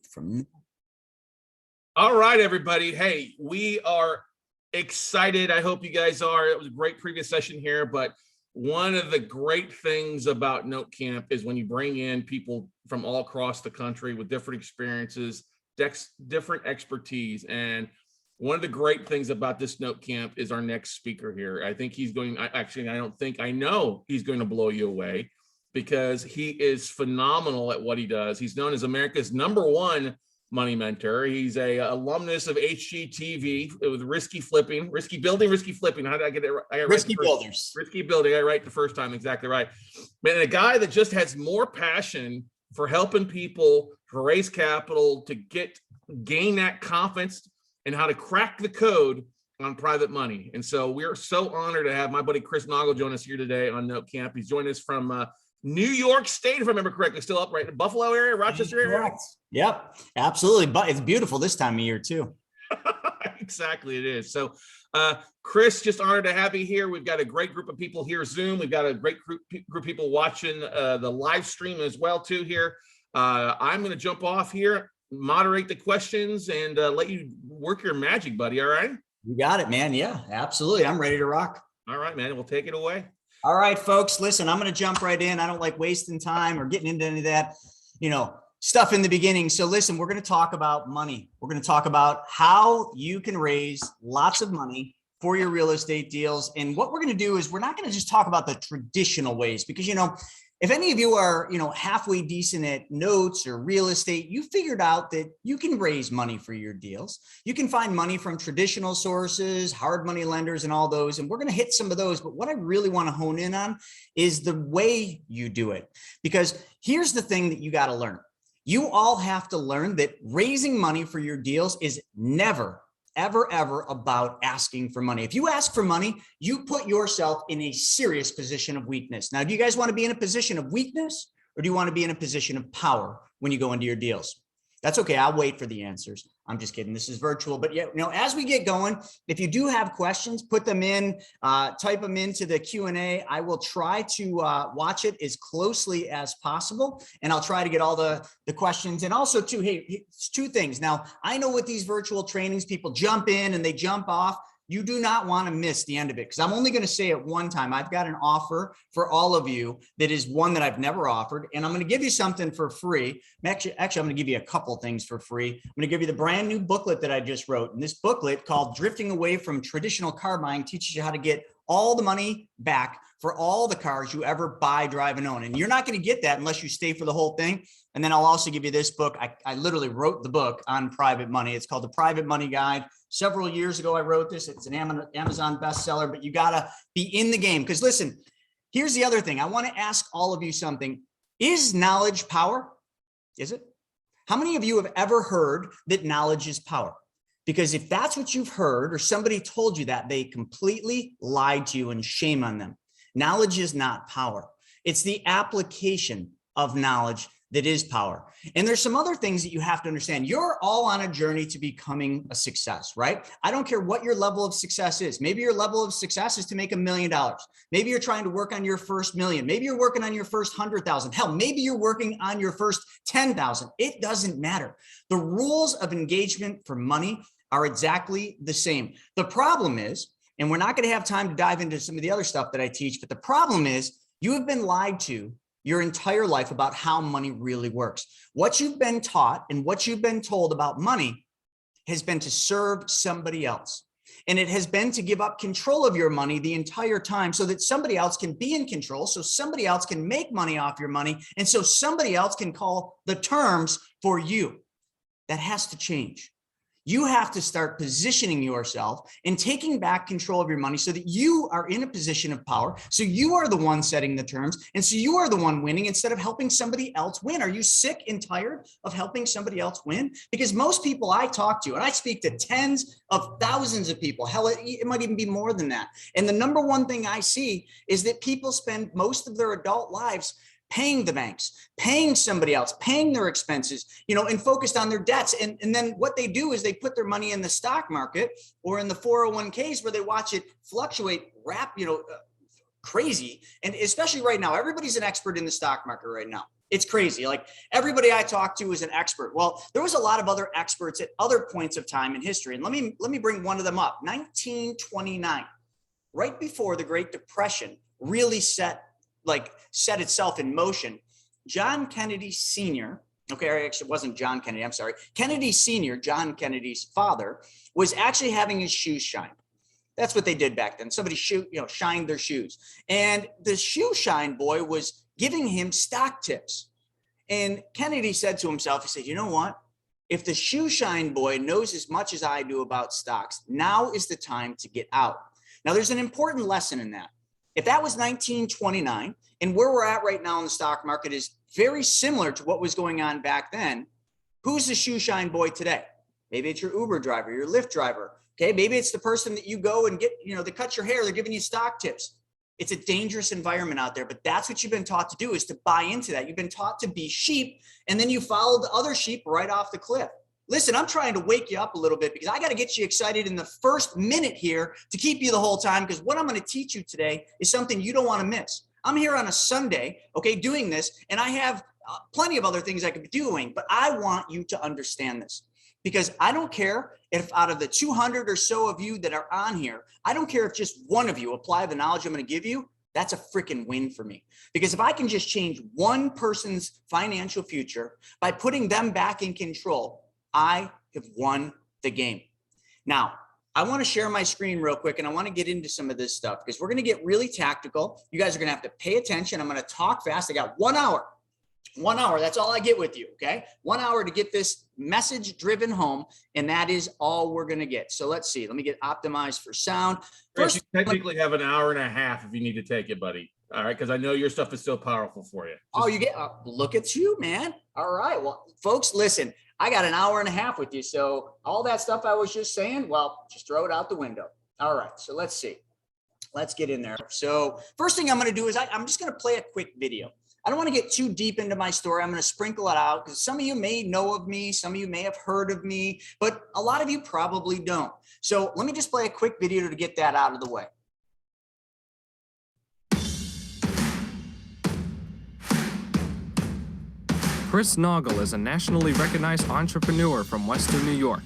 from. All right, everybody. Hey, we are excited. I hope you guys are. It was a great previous session here, but one of the great things about Note Camp is when you bring in people from all across the country with different experiences, different expertise. And one of the great things about this Note Camp is our next speaker here. I think he's going, I know he's going to blow you away because he is phenomenal at what he does. He's known as America's #1 money mentor. He's a alumnus of HGTV with risky flipping. How did I get it right? Risky builders. Risky building. I right the first time. Exactly right. Man, a guy that just has more passion for helping people to raise capital, to gain that confidence and how to crack the code on private money. And so we're so honored to have my buddy Chris Naugle join us here today on Note Camp. He's joining us from New York State, if I remember correctly, still up right in the Buffalo area, Rochester area. Correct. Yep, absolutely. But it's beautiful this time of year too. Exactly, it is. So, Chris, just honored to have you here. We've got a great group of people here Zoom. We've got a great group of people watching the live stream as well too here. I'm going to jump off here, moderate the questions, and let you work your magic, buddy. All right? You got it, man. Yeah, absolutely. I'm ready to rock. All right, man. We'll take it away. All right, folks, listen, I'm going to jump right in. I don't like wasting time or getting into any of that, stuff in the beginning. So listen, we're going to talk about money. We're going to talk about how you can raise lots of money for your real estate deals. And what we're going to do is we're not going to just talk about the traditional ways because, if any of you are, halfway decent at notes or real estate, you figured out that you can raise money for your deals. You can find money from traditional sources, hard money lenders, and all those. And we're going to hit some of those. But what I really want to hone in on is the way you do it. Because here's the thing that you got to learn. You all have to learn that raising money for your deals is never, ever about asking for money. If you ask for money, you put yourself in a serious position of weakness. Now, do you guys want to be in a position of weakness or do you want to be in a position of power when you go into your deals? That's okay. I'll wait for the answers. I'm just kidding. This is virtual, but yeah, as we get going, if you do have questions, put them in, type them into the Q&A. I will try to watch it as closely as possible, and I'll try to get all the questions. And also too, hey, it's two things. Now, I know with these virtual trainings, people jump in and they jump off. You do not want to miss the end of it because I'm only going to say it one time. I've got an offer for all of you that is one that I've never offered, and I'm going to give you something for free. Actually, I'm going to give you a couple things for free. I'm going to give you the brand new booklet that I just wrote. And this booklet called Drifting Away from Traditional Car Buying teaches you how to get all the money back for all the cars you ever buy, drive, and own. And you're not going to get that unless you stay for the whole thing. And then I'll also give you this book. I literally wrote the book on private money. It's called The Private Money Guide. Several years ago, I wrote this. It's an Amazon bestseller, but you got to be in the game. Because listen, here's the other thing. I want to ask all of you something. Is knowledge power? Is it? How many of you have ever heard that knowledge is power? Because if that's what you've heard or somebody told you that, they completely lied to you, and shame on them. Knowledge is not power. It's the application of knowledge that is power. And there's some other things that you have to understand. You're all on a journey to becoming a success, right? I don't care what your level of success is. Maybe your level of success is to make $1 million. Maybe you're trying to work on your first million. Maybe you're working on your first 100,000. Hell, maybe you're working on your first 10,000. It doesn't matter. The rules of engagement for money are exactly the same. The problem is, and we're not going to have time to dive into some of the other stuff that I teach, but the problem is you have been lied to your entire life about how money really works. What you've been taught and what you've been told about money has been to serve somebody else. And it has been to give up control of your money the entire time so that somebody else can be in control, so somebody else can make money off your money, and so somebody else can call the terms for you. That has to change. You have to start positioning yourself and taking back control of your money so that you are in a position of power. So you are the one setting the terms. And so you are the one winning instead of helping somebody else win. Are you sick and tired of helping somebody else win? Because most people I talk to, and I speak to tens of thousands of people, hell, it might even be more than that. And the number one thing I see is that people spend most of their adult lives paying the banks, paying somebody else, paying their expenses, and focused on their debts. And then what they do is they put their money in the stock market or in the 401ks where they watch it fluctuate, crazy. And especially right now, everybody's an expert in the stock market right now. It's crazy. Like everybody I talk to is an expert. Well, there was a lot of other experts at other points of time in history. And let me bring one of them up. 1929, right before the Great Depression really set itself in motion. John Kennedy Sr., okay, actually it wasn't John Kennedy, I'm sorry. Kennedy Sr., John Kennedy's father, was actually having his shoes shined. That's what they did back then. Somebody shined their shoes. And the shoe shine boy was giving him stock tips. And Kennedy said to himself, he said, you know what? If the shoe shine boy knows as much as I do about stocks, now is the time to get out. Now, there's an important lesson in that. If that was 1929, and where we're at right now in the stock market is very similar to what was going on back then, who's the shoe shine boy today? Maybe it's your Uber driver, your Lyft driver. Okay, maybe it's the person that you go and get, they cut your hair, they're giving you stock tips. It's a dangerous environment out there, but that's what you've been taught to do, is to buy into that. You've been taught to be sheep, and then you follow the other sheep right off the cliff. Listen, I'm trying to wake you up a little bit because I got to get you excited in the first minute here to keep you the whole time, because what I'm going to teach you today is something you don't want to miss. I'm here on a Sunday, okay, doing this, and I have plenty of other things I could be doing, but I want you to understand this. Because I don't care if out of the 200 or so of you that are on here, I don't care if just one of you apply the knowledge I'm going to give you. That's a freaking win for me. Because if I can just change one person's financial future by putting them back in control, I have won the game. Now, I want to share my screen real quick, and I want to get into some of this stuff because we're going to get really tactical. You guys are going to have to pay attention. I'm going to talk fast. I got 1 hour. 1 hour, that's all I get with you, okay? 1 hour to get this message driven home, and that is all we're gonna get. So let's see, let me get optimized for sound. First, you technically have an hour and a half if you need to take it, buddy. All right, because I know your stuff is still powerful for you. You get, look at you, man. All right, well, folks, listen, I got an hour and a half with you, so all that stuff I was just saying, well, just throw it out the window. All right, so let's see. Let's get in there. So first thing I'm gonna do is I'm just gonna play a quick video. I don't want to get too deep into my story. I'm going to sprinkle it out because some of you may know of me. Some of you may have heard of me, but a lot of you probably don't. So let me just play a quick video to get that out of the way. Chris Naugle is a nationally recognized entrepreneur from Western New York.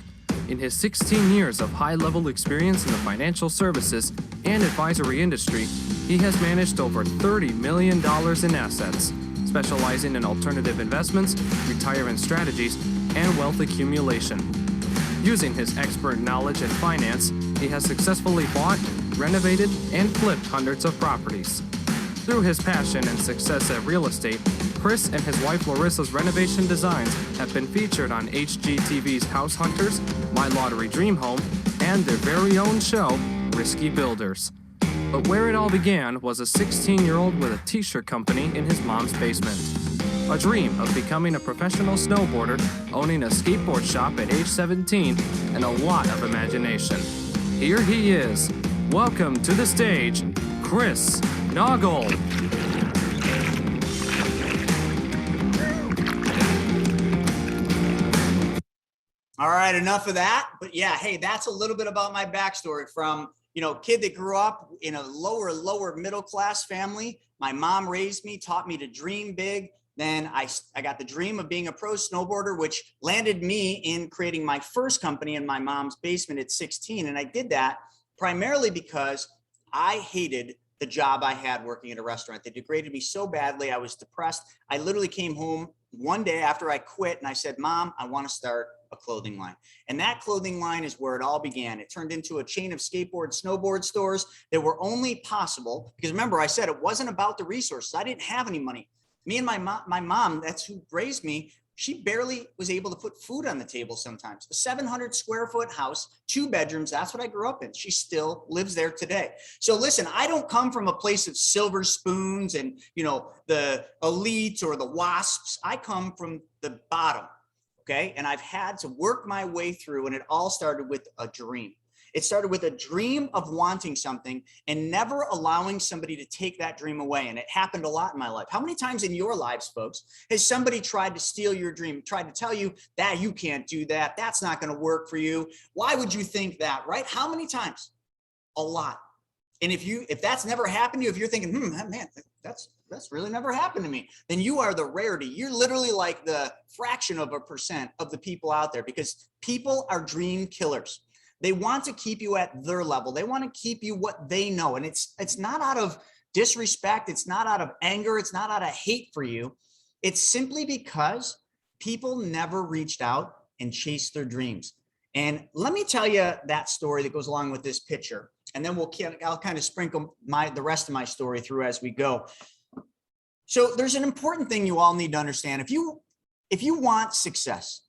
In his 16 years of high-level experience in the financial services and advisory industry, he has managed over $30 million in assets, specializing in alternative investments, retirement strategies, and wealth accumulation. Using his expert knowledge in finance, he has successfully bought, renovated, and flipped hundreds of properties. Through his passion and success at real estate, Chris and his wife Larissa's renovation designs have been featured on HGTV's House Hunters, My Lottery Dream Home, and their very own show, Risky Builders. But where it all began was a 16-year-old with a t-shirt company in his mom's basement. A dream of becoming a professional snowboarder, owning a skateboard shop at age 17, and a lot of imagination. Here he is. Welcome to the stage, Chris Naugle. All right, enough of that. But yeah, hey, that's a little bit about my backstory from, kid that grew up in a lower middle class family. My mom raised me, taught me to dream big. Then I got the dream of being a pro snowboarder, which landed me in creating my first company in my mom's basement at 16. And I did that primarily because I hated the job I had working at a restaurant. They degraded me so badly. I was depressed. I literally came home one day after I quit and I said, Mom, I want to start a clothing line. And that clothing line is where it all began. It turned into a chain of snowboard stores that were only possible because remember, I said it wasn't about the resources. I didn't have any money. Me and my mom, that's who raised me, she barely was able to put food on the table sometimes. A 700 square foot house, 2 bedrooms, that's what I grew up in. She still lives there today. So listen, I don't come from a place of silver spoons and, the elites or the wasps. I come from the bottom, okay? And I've had to work my way through, and it all started with a dream. It started with a dream of wanting something and never allowing somebody to take that dream away. And it happened a lot in my life. How many times in your lives, folks, has somebody tried to steal your dream, tried to tell you that you can't do that, that's not going to work for you? Why would you think that, right? How many times? A lot. And if that's never happened to you, if you're thinking, man, that's really never happened to me. Then you are the rarity. You're literally like the fraction of a percent of the people out there, because people are dream killers. They want to keep you at their level. They want to keep you what they know. And it's not out of disrespect. It's not out of anger. It's not out of hate for you. It's simply because people never reached out and chased their dreams. And let me tell you that story that goes along with this picture. And then I'll kind of sprinkle the rest of my story through as we go. So there's an important thing you all need to understand. If you want success,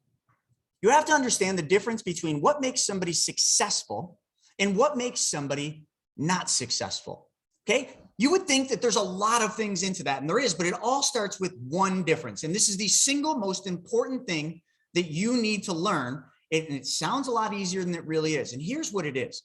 you have to understand the difference between what makes somebody successful and what makes somebody not successful. Okay. You would think that there's a lot of things into that, and there is, but it all starts with one difference. And this is the single most important thing that you need to learn. And it sounds a lot easier than it really is. And here's what it is.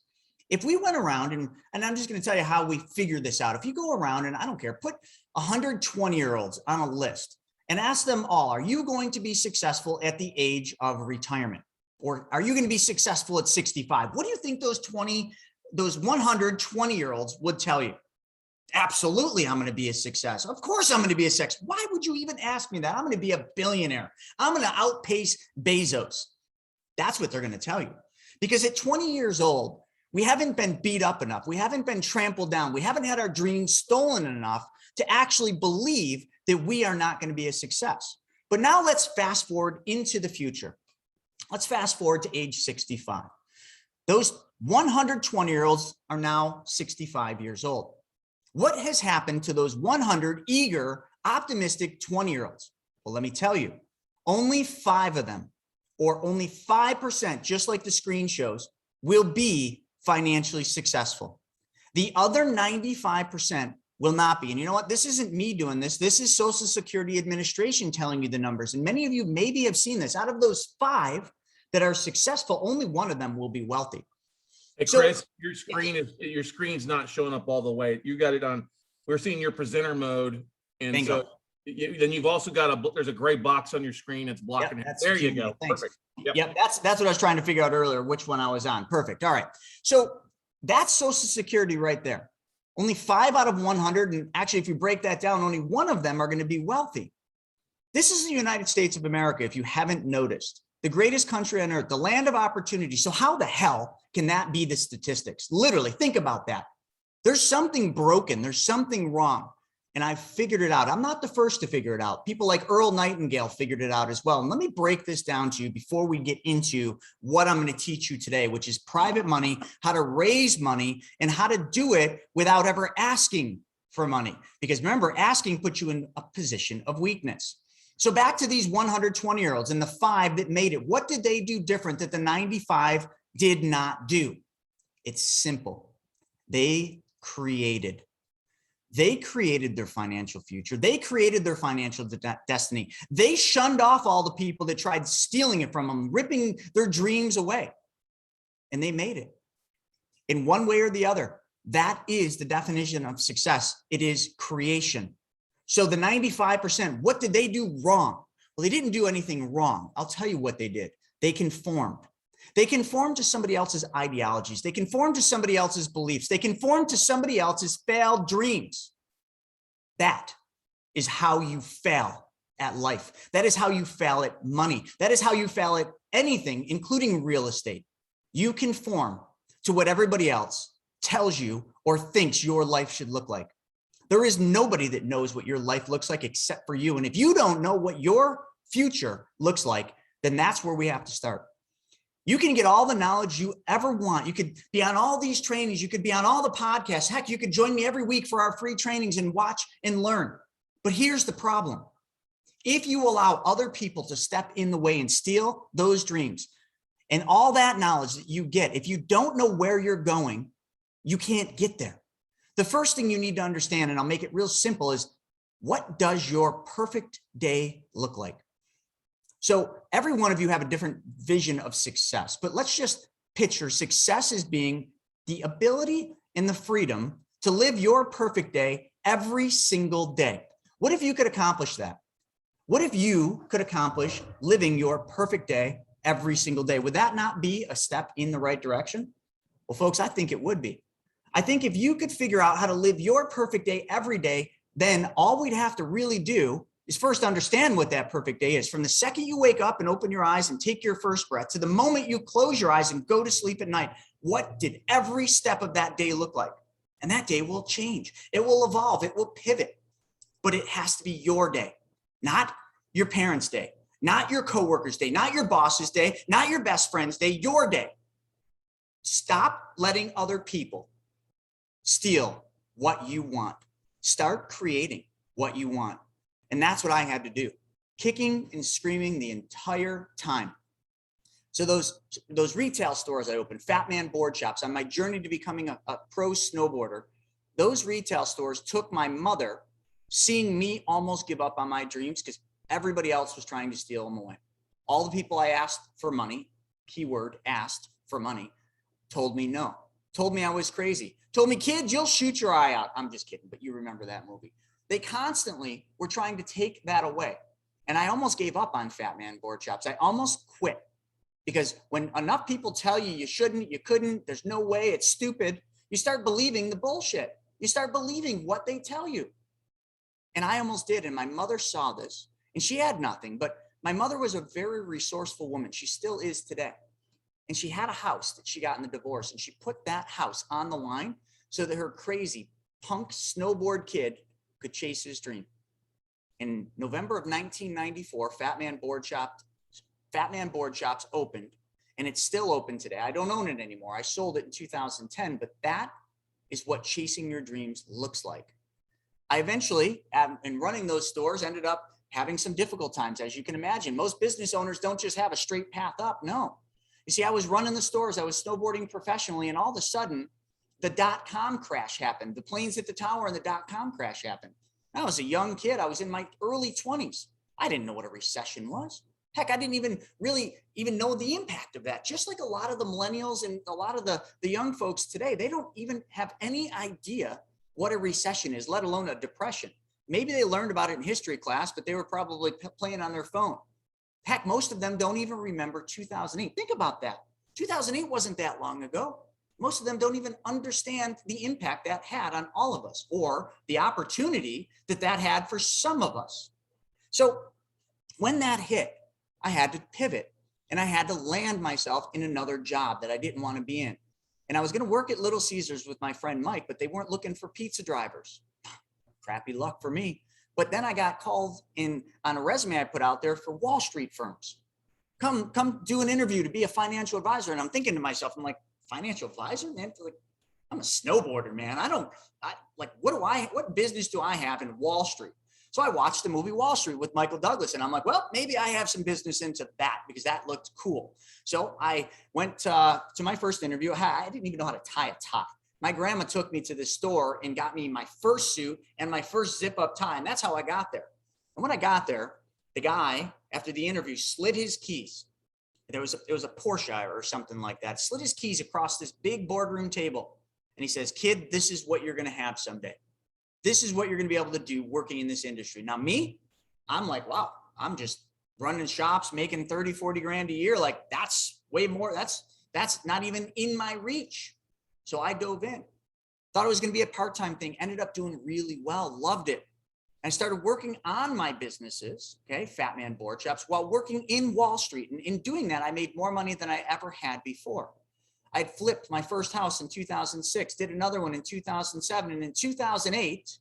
If we went around, and I'm just going to tell you how we figure this out. If you go around, and I don't care, put 120-year-olds on a list and ask them all, are you going to be successful at the age of retirement? Or are you going to be successful at 65? What do you think those 120-year-olds would tell you? Absolutely, I'm going to be a success. Of course, I'm going to be a success. Why would you even ask me that? I'm going to be a billionaire. I'm going to outpace Bezos. That's what they're going to tell you. Because at 20 years old, we haven't been beat up enough. We haven't been trampled down. We haven't had our dreams stolen enough to actually believe that we are not going to be a success. But now let's fast forward into the future. Let's fast forward to age 65. Those 120-year-olds are now 65 years old. What has happened to those 100 eager, optimistic 20-year-olds? Well, let me tell you, only 5 of them, or only 5%, just like the screen shows, will be financially successful. The other 95% will not be. And you know what? This isn't me doing this. This is Social Security Administration telling you the numbers. And many of you maybe have seen this. Out of those 5 that are successful, only 1 of them will be wealthy. Hey, Chris, your screen's not showing up all the way. You got it on. We're seeing your presenter mode, and Bingo. so then you've also got there's a gray box on your screen that's blocking it. There you go. Thanks. Perfect. Yep, that's what I was trying to figure out earlier, which one I was on. Perfect. All right. So that's Social Security right there. Only 5 out of 100, and actually, if you break that down, only 1 of them are going to be wealthy. This is the United States of America, if you haven't noticed. The greatest country on earth, the land of opportunity. So how the hell can that be the statistics? Literally, think about that. There's something broken. There's something wrong. And I figured it out. I'm not the first to figure it out. People like Earl Nightingale figured it out as well. And let me break this down to you before we get into what I'm going to teach you today, which is private money, how to raise money, and how to do it without ever asking for money. Because remember, asking puts you in a position of weakness. So back to these 120-year-olds and the 5 that made it. What did they do different that the 95 did not do? It's simple. They created their financial future. They created their financial destiny. They shunned off all the people that tried stealing it from them, ripping their dreams away. And they made it in one way or the other. That is the definition of success. It is creation. So the 95%, what did they do wrong? Well, they didn't do anything wrong. I'll tell you what they did. They conformed. They conform to somebody else's ideologies. They conform to somebody else's beliefs. They conform to somebody else's failed dreams. That is how you fail at life. That is how you fail at money. That is how you fail at anything, including real estate. You conform to what everybody else tells you or thinks your life should look like. There is nobody that knows what your life looks like except for you. And if you don't know what your future looks like, then that's where we have to start. You can get all the knowledge you ever want. You could be on all these trainings. You could be on all the podcasts. Heck, you could join me every week for our free trainings and watch and learn. But here's the problem. If you allow other people to step in the way and steal those dreams and all that knowledge that you get, if you don't know where you're going, you can't get there. The first thing you need to understand, and I'll make it real simple, is what does your perfect day look like? So every one of you have a different vision of success, but let's just picture success as being the ability and the freedom to live your perfect day every single day. What if you could accomplish that? What if you could accomplish living your perfect day every single day? Would that not be a step in the right direction? Well, folks, I think it would be. I think if you could figure out how to live your perfect day every day, then all we'd have to really do is first understand what that perfect day is. From the second you wake up and open your eyes and take your first breath to the moment you close your eyes and go to sleep at night, what did every step of that day look like? And that day will change. It will evolve. It will pivot. But it has to be your day, not your parents' day, not your coworkers' day, not your boss's day, not your best friend's day, your day. Stop letting other people steal what you want. Start creating what you want. And that's what I had to do, kicking and screaming the entire time. So those retail stores I opened, Fat Man board shops, on my journey to becoming a pro snowboarder, those retail stores took my mother seeing me almost give up on my dreams because everybody else was trying to steal them away. All the people I asked for money, keyword asked for money, told me no, told me I was crazy, told me, kid, you'll shoot your eye out. I'm just kidding, but you remember that movie. They constantly were trying to take that away. And I almost gave up on Fat Man board shops. I almost quit because when enough people tell you you shouldn't, you couldn't, there's no way, it's stupid, you start believing the bullshit. You start believing what they tell you. And I almost did. And my mother saw this and she had nothing, but my mother was a very resourceful woman. She still is today. And she had a house that she got in the divorce and she put that house on the line so that her crazy punk snowboard kid could chase his dream. In November of 1994, Fat Man board shops opened, and it's still open today. I don't own it anymore. I sold it in 2010, but that is what chasing your dreams looks like. I eventually, in running those stores, ended up having some difficult times, as you can imagine. Most business owners don't just have a straight path up. No. You see, I was running the stores, I was snowboarding professionally, and all of a sudden, the dot-com crash happened. The planes hit the tower and the dot-com crash happened. I was a young kid. I was in my early 20s. I didn't know what a recession was. Heck, I didn't even really know the impact of that. Just like a lot of the millennials and a lot of the young folks today, they don't even have any idea what a recession is, let alone a depression. Maybe they learned about it in history class, but they were probably playing on their phone. Heck, most of them don't even remember 2008. Think about that. 2008 wasn't that long ago. Most of them don't even understand the impact that had on all of us or the opportunity that that had for some of us. So when that hit, I had to pivot and I had to land myself in another job that I didn't want to be in. And I was going to work at Little Caesars with my friend Mike, but they weren't looking for pizza drivers. Crappy luck for me. But then I got called in on a resume I put out there for Wall Street firms. Come do an interview to be a financial advisor. And I'm thinking to myself, I'm like, financial advisor, man? Like, I'm a snowboarder, man. What business do I have in Wall Street? So I watched the movie Wall Street with Michael Douglas, and I'm like, well, maybe I have some business into that because that looked cool. So I went to my first interview. I didn't even know how to tie a tie. My grandma took me to the store and got me my first suit and my first zip up tie. And that's how I got there. And when I got there, the guy, after the interview, slid his keys. It was a Porsche or something like that, slid his keys across this big boardroom table. And he says, kid, this is what you're going to have someday. This is what you're going to be able to do working in this industry. Now me, I'm like, wow, I'm just running shops, making 30, 40 grand a year. Like that's way more. That's not even in my reach. So I dove in, thought it was going to be a part-time thing, ended up doing really well, loved it. I started working on my businesses, okay, Fat Man board shops, while working in Wall Street. And in doing that, I made more money than I ever had before. I'd flipped my first house in 2006, did another one in 2007. And in 2008,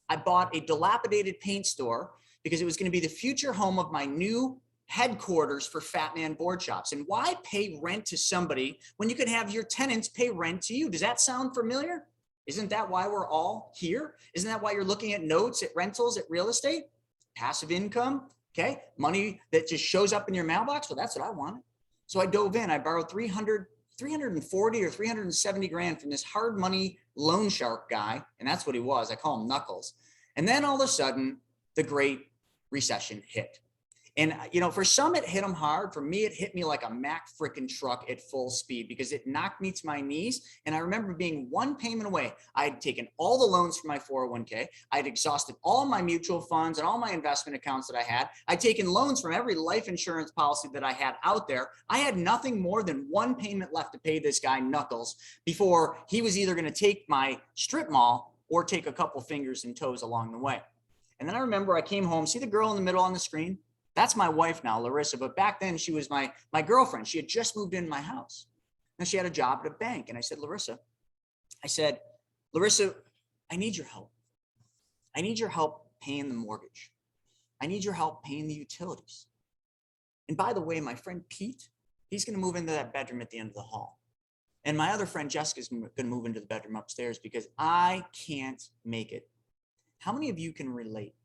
I bought a dilapidated paint store because it was going to be the future home of my new headquarters for Fat Man board shops. And why pay rent to somebody when you could have your tenants pay rent to you? Does that sound familiar? Isn't that why we're all here? Isn't that why you're looking at notes, at rentals, at real estate? Passive income, okay? Money that just shows up in your mailbox? Well, that's what I wanted. So I dove in. I borrowed 340 or 370 grand from this hard money loan shark guy. And that's what he was. I call him Knuckles. And then all of a sudden, the Great Recession hit. And, for some, it hit them hard. For me, it hit me like a Mack frickin' truck at full speed because it knocked me to my knees. And I remember being one payment away. I had taken all the loans from my 401k. I had exhausted all my mutual funds and all my investment accounts that I had. I'd taken loans from every life insurance policy that I had out there. I had nothing more than one payment left to pay this guy Knuckles before he was either going to take my strip mall or take a couple fingers and toes along the way. And then I remember I came home, see the girl in the middle on the screen? That's my wife now, Larissa. But back then she was my girlfriend. She had just moved in my house. And she had a job at a bank. And I said, Larissa, I need your help. I need your help paying the mortgage. I need your help paying the utilities. And by the way, my friend Pete, he's going to move into that bedroom at the end of the hall. And my other friend Jessica's going to move into the bedroom upstairs because I can't make it. How many of you can relate?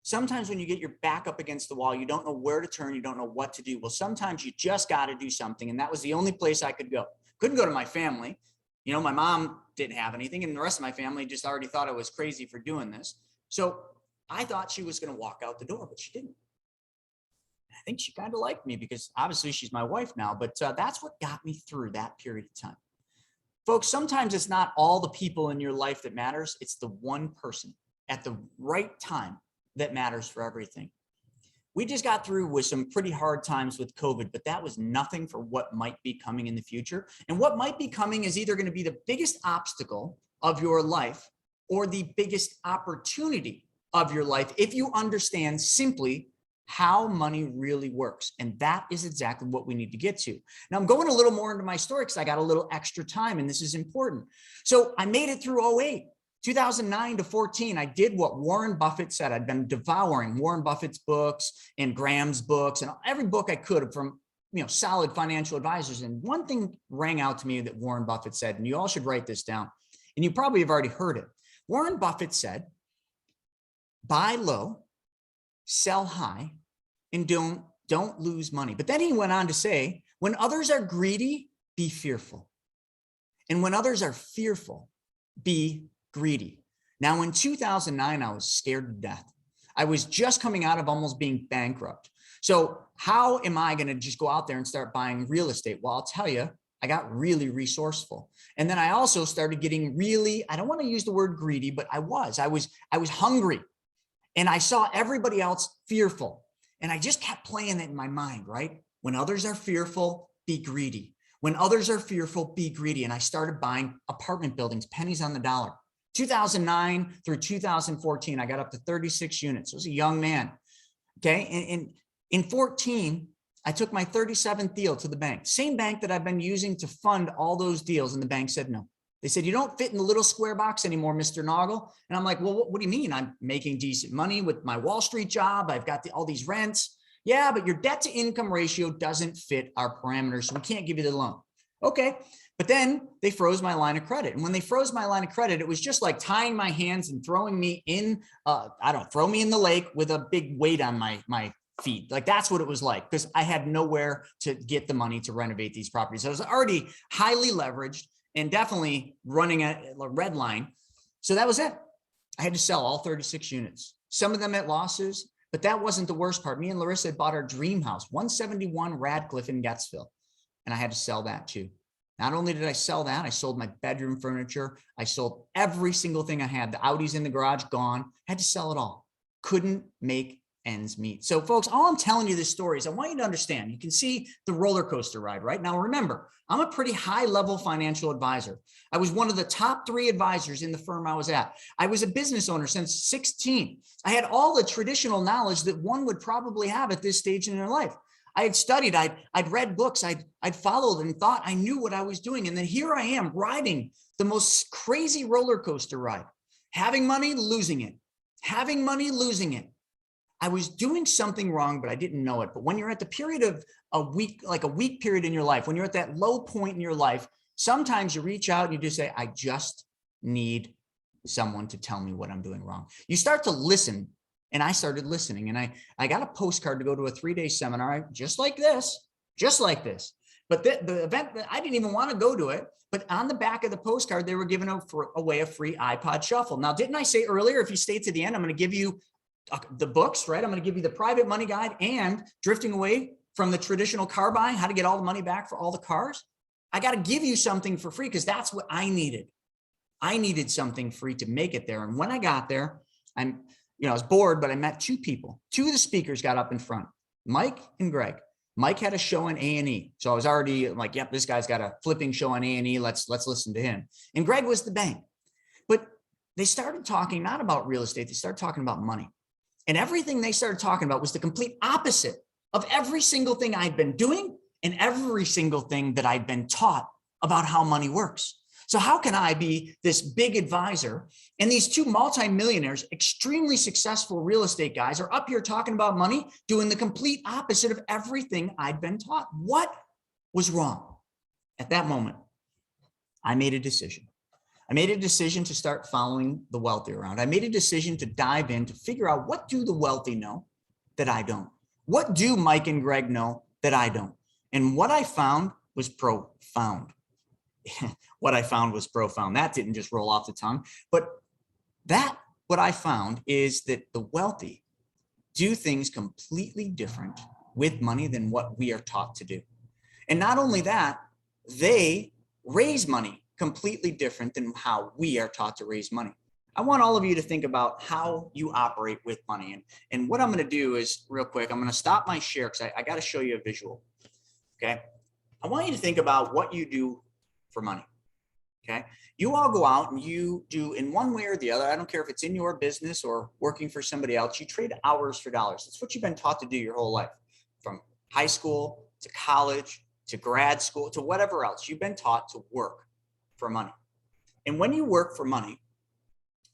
Sometimes when you get your back up against the wall, you don't know where to turn, you don't know what to do. Well, sometimes you just got to do something. And that was the only place I could go. Couldn't go to my family. You know, my mom didn't have anything, and the rest of my family just already thought I was crazy for doing this. So I thought she was going to walk out the door, but she didn't. I think she kind of liked me because obviously she's my wife now, but that's what got me through that period of time. Folks, sometimes it's not all the people in your life that matters. It's the one person at the right time that matters for everything. We just got through with some pretty hard times with COVID, but that was nothing for what might be coming in the future. And what might be coming is either going to be the biggest obstacle of your life or the biggest opportunity of your life if you understand simply how money really works. And that is exactly what we need to get to. Now I'm going a little more into my story because I got a little extra time and this is important. So I made it through 08. 2009 to 14, I did what Warren Buffett said. I'd been devouring Warren Buffett's books and Graham's books and every book I could from, solid financial advisors. And one thing rang out to me that Warren Buffett said, and you all should write this down, and you probably have already heard it. Warren Buffett said, buy low, sell high, and don't lose money. But then he went on to say, when others are greedy, be fearful. And when others are fearful, be greedy. Now in 2009, I was scared to death. I was just coming out of almost being bankrupt. So how am I going to just go out there and start buying real estate? Well, I'll tell you, I got really resourceful. And then I also started getting really, I don't want to use the word greedy, but I was hungry and I saw everybody else fearful. And I just kept playing it in my mind, right? When others are fearful, be greedy. When others are fearful, be greedy. And I started buying apartment buildings, pennies on the dollar. 2009 through 2014, I got up to 36 units. I was a young man. Okay. And in 14, I took my 37th deal to the bank, same bank that I've been using to fund all those deals. And the bank said, no. They said, you don't fit in the little square box anymore, Mr. Naugle. And I'm like, well, what do you mean? I'm making decent money with my Wall Street job. I've got all these rents. Yeah, but your debt to income ratio doesn't fit our parameters. So we can't give you the loan. Okay. But then they froze my line of credit. And when they froze my line of credit, it was just like tying my hands and throwing me in, throw me in the lake with a big weight on my feet. Like that's what it was like, because I had nowhere to get the money to renovate these properties. I was already highly leveraged and definitely running at a red line. So that was it. I had to sell all 36 units, some of them at losses, but that wasn't the worst part. Me and Larissa had bought our dream house, 171 Radcliffe in Gettsville. And I had to sell that too. Not only did I sell that, I sold my bedroom furniture. I sold every single thing I had. The Audis in the garage, gone. Had to sell it all. Couldn't make ends meet. So folks, all I'm telling you this story is I want you to understand, you can see the roller coaster ride, right? Now, remember, I'm a pretty high level financial advisor. I was one of the top 3 advisors in the firm I was at. I was a business owner since 16. I had all the traditional knowledge that one would probably have at this stage in their life. I had studied, I'd read books, I'd followed and thought I knew what I was doing. And then here I am riding the most crazy roller coaster ride, having money, losing it, having money, losing it. I was doing something wrong, but I didn't know it. But when you're at the period of a week period in your life, when you're at that low point in your life, sometimes you reach out and you just say, I just need someone to tell me what I'm doing wrong. You start to listen. And I started listening, and I got a postcard to go to a 3-day seminar, just like this. But the event, I didn't even want to go to it, but on the back of the postcard, they were giving away a free iPod shuffle. Now, didn't I say earlier, if you stay to the end, I'm going to give you the books, right? I'm going to give you the private money guide and drifting away from the traditional car buying, how to get all the money back for all the cars. I got to give you something for free because that's what I needed. I needed something free to make it there. And when I got there, I was bored, but I met 2 people. 2 of the speakers got up in front, Mike and Greg. Mike had a show on A&E. So I was already like, yep, this guy's got a flipping show on A&E. Let's listen to him. And Greg was the bank. But they started talking not about real estate, they started talking about money. And everything they started talking about was the complete opposite of every single thing I'd been doing and every single thing that I'd been taught about how money works. So how can I be this big advisor and these two multimillionaires, extremely successful real estate guys are up here talking about money, doing the complete opposite of everything I'd been taught? What was wrong? At that moment, I made a decision. I made a decision to start following the wealthy around. I made a decision to dive in to figure out, what do the wealthy know that I don't? What do Mike and Greg know that I don't? And what I found was profound. What I found was profound. That didn't just roll off the tongue, but what I found is that the wealthy do things completely different with money than what we are taught to do. And not only that, they raise money completely different than how we are taught to raise money. I want all of you to think about how you operate with money. And what I'm going to do is, real quick, I'm going to stop my share because I got to show you a visual. Okay. I want you to think about what you do for money. Okay. You all go out and you do, in one way or the other, I don't care if it's in your business or working for somebody else, you trade hours for dollars. That's what you've been taught to do your whole life, from high school to college to grad school to whatever else. You've been taught to work for money. And when you work for money,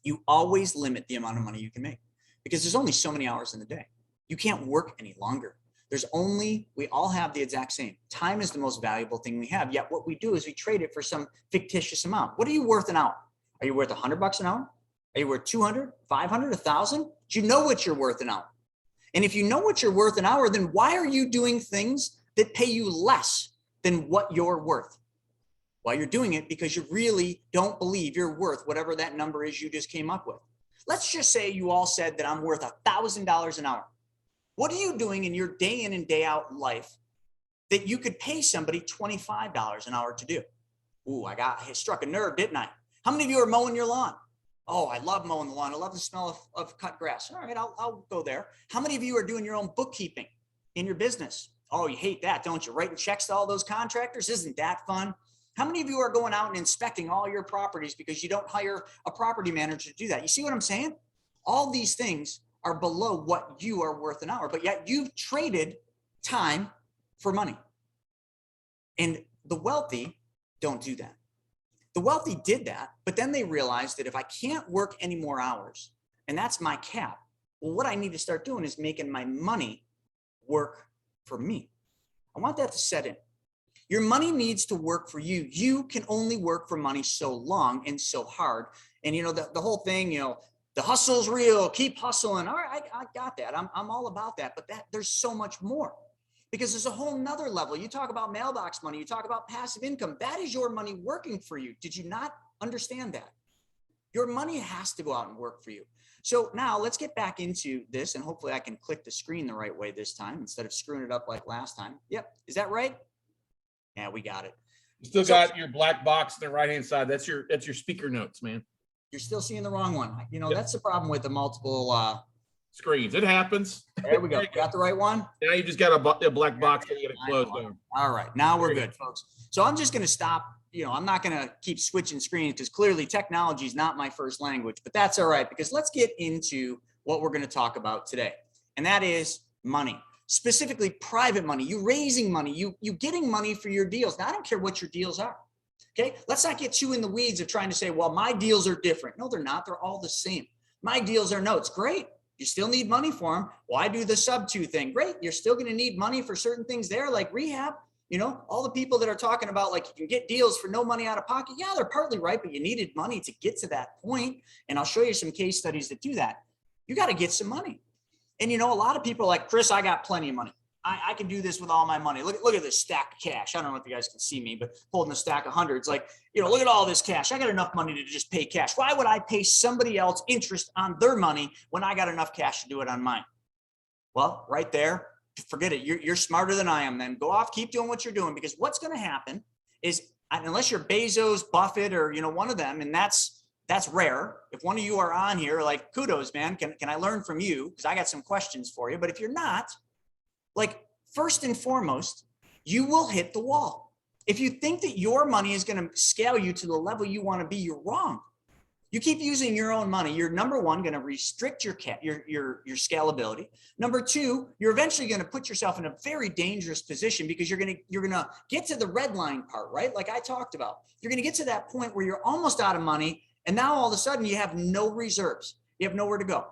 you always limit the amount of money you can make because there's only so many hours in the day. You can't work any longer. We all have the exact same. Time is the most valuable thing we have. Yet what we do is we trade it for some fictitious amount. What are you worth an hour? Are you worth $100 an hour? Are you worth 200, 500, 1,000? Do you know what you're worth an hour? And if you know what you're worth an hour, then why are you doing things that pay you less than what you're worth? Well, you're doing it because you really don't believe you're worth whatever that number is you just came up with. Let's just say you all said that I'm worth $1,000 an hour. What are you doing in your day in and day out life that you could pay somebody $25 an hour to do? Ooh, I struck a nerve, didn't I? How many of you are mowing your lawn? Oh, I love mowing the lawn. I love the smell of cut grass. All right, I'll go there. How many of you are doing your own bookkeeping in your business? Oh, you hate that, don't you? Writing checks to all those contractors? Isn't that fun? How many of you are going out and inspecting all your properties because you don't hire a property manager to do that? You see what I'm saying? All these things are below what you are worth an hour, but yet you've traded time for money. And the wealthy don't do that. The wealthy did that, but then they realized that if I can't work any more hours, and that's my cap, well, what I need to start doing is making my money work for me. I want that to set in. Your money needs to work for you. You can only work for money so long and so hard. And the whole thing, the hustle's real, keep hustling. All right, I got that. I'm all about that. But there's so much more because there's a whole nother level. You talk about mailbox money. You talk about passive income. That is your money working for you. Did you not understand that? Your money has to go out and work for you. So now let's get back into this, and hopefully I can click the screen the right way this time instead of screwing it up like last time. Yep. Is that right? Yeah, we got it. You still got your black box on the right-hand side. That's your speaker notes, man. You're still seeing the wrong one. Yep. That's the problem with the multiple screens. It happens. There we go. Got the right one? Now you just got a black box that you got to close down. All right. Now we're good, folks. So I'm just going to stop. I'm not going to keep switching screens because clearly technology is not my first language, but that's all right because let's get into what we're going to talk about today. And that is money, specifically private money. You raising money, you getting money for your deals. Now, I don't care what your deals are. Okay. Let's not get too in the weeds of trying to say, well, my deals are different. No, they're not. They're all the same. My deals are notes. Great. You still need money for them. Well, I do the sub-2 thing. Great. You're still going to need money for certain things there, like rehab. All the people that are talking about like you can get deals for no money out of pocket. Yeah, they're partly right, but you needed money to get to that point. And I'll show you some case studies that do that. You got to get some money. And a lot of people are like, Chris, I got plenty of money. I can do this with all my money. Look at this stack of cash. I don't know if you guys can see me, but holding a stack of hundreds, like, look at all this cash. I got enough money to just pay cash. Why would I pay somebody else interest on their money when I got enough cash to do it on mine? Well, right there, forget it. You're smarter than I am. Then go off, keep doing what you're doing, because what's going to happen is, unless you're Bezos, Buffett, or, one of them, and that's rare. If one of you are on here, like, kudos, man. Can I learn from you? Because I got some questions for you. But if you're not, like, first and foremost, you will hit the wall. If you think that your money is going to scale you to the level you want to be, you're wrong. You keep using your own money, you're number one, going to restrict your scalability. Number two, you're eventually going to put yourself in a very dangerous position because you're going to get to the red line part, right? Like I talked about, you're going to get to that point where you're almost out of money. And now all of a sudden you have no reserves. You have nowhere to go.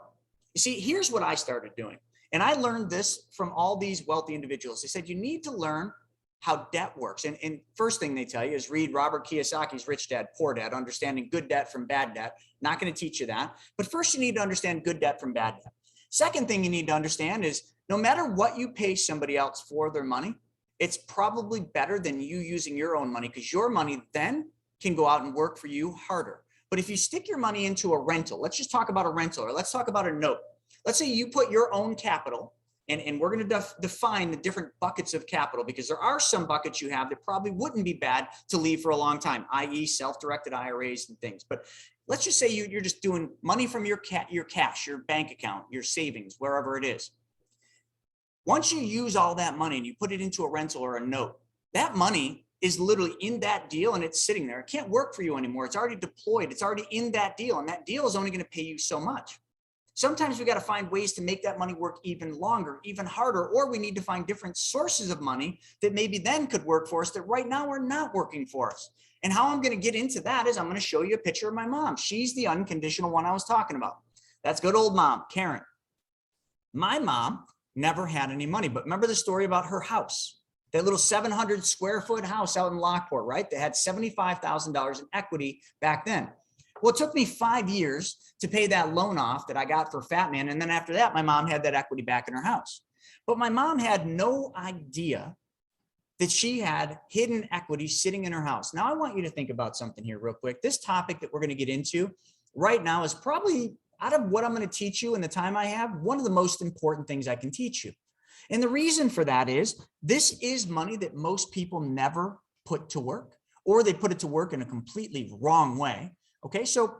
You see, here's what I started doing. And I learned this from all these wealthy individuals. They said, you need to learn how debt works. And first thing they tell you is read Robert Kiyosaki's Rich Dad, Poor Dad, understanding good debt from bad debt. Not going to teach you that. But first you need to understand good debt from bad debt. Second thing you need to understand is no matter what you pay somebody else for their money, it's probably better than you using your own money because your money then can go out and work for you harder. But if you stick your money into a rental, let's just talk about a rental or let's talk about a note. Let's say you put your own capital and we're going to define the different buckets of capital because there are some buckets you have that probably wouldn't be bad to leave for a long time, i.e. self-directed IRAs and things. But let's just say you're just doing money from your cash, your bank account, your savings, wherever it is. Once you use all that money and you put it into a rental or a note, that money is literally in that deal and it's sitting there. It can't work for you anymore. It's already deployed. It's already in that deal. And that deal is only going to pay you so much. Sometimes we got to find ways to make that money work even longer, even harder, or we need to find different sources of money that maybe then could work for us that right now are not working for us. And how I'm going to get into that is I'm going to show you a picture of my mom. She's the unconditional one I was talking about. That's good old mom, Karen. My mom never had any money, but remember the story about her house, that little 700 square foot house out in Lockport, right? That had $75,000 in equity back then. Well, it took me 5 years to pay that loan off that I got for Fat Man. And then after that, my mom had that equity back in her house. But my mom had no idea that she had hidden equity sitting in her house. Now, I want you to think about something here real quick. This topic that we're going to get into right now is probably, out of what I'm going to teach you in the time I have, one of the most important things I can teach you. And the reason for that is this is money that most people never put to work, or they put it to work in a completely wrong way. Okay, so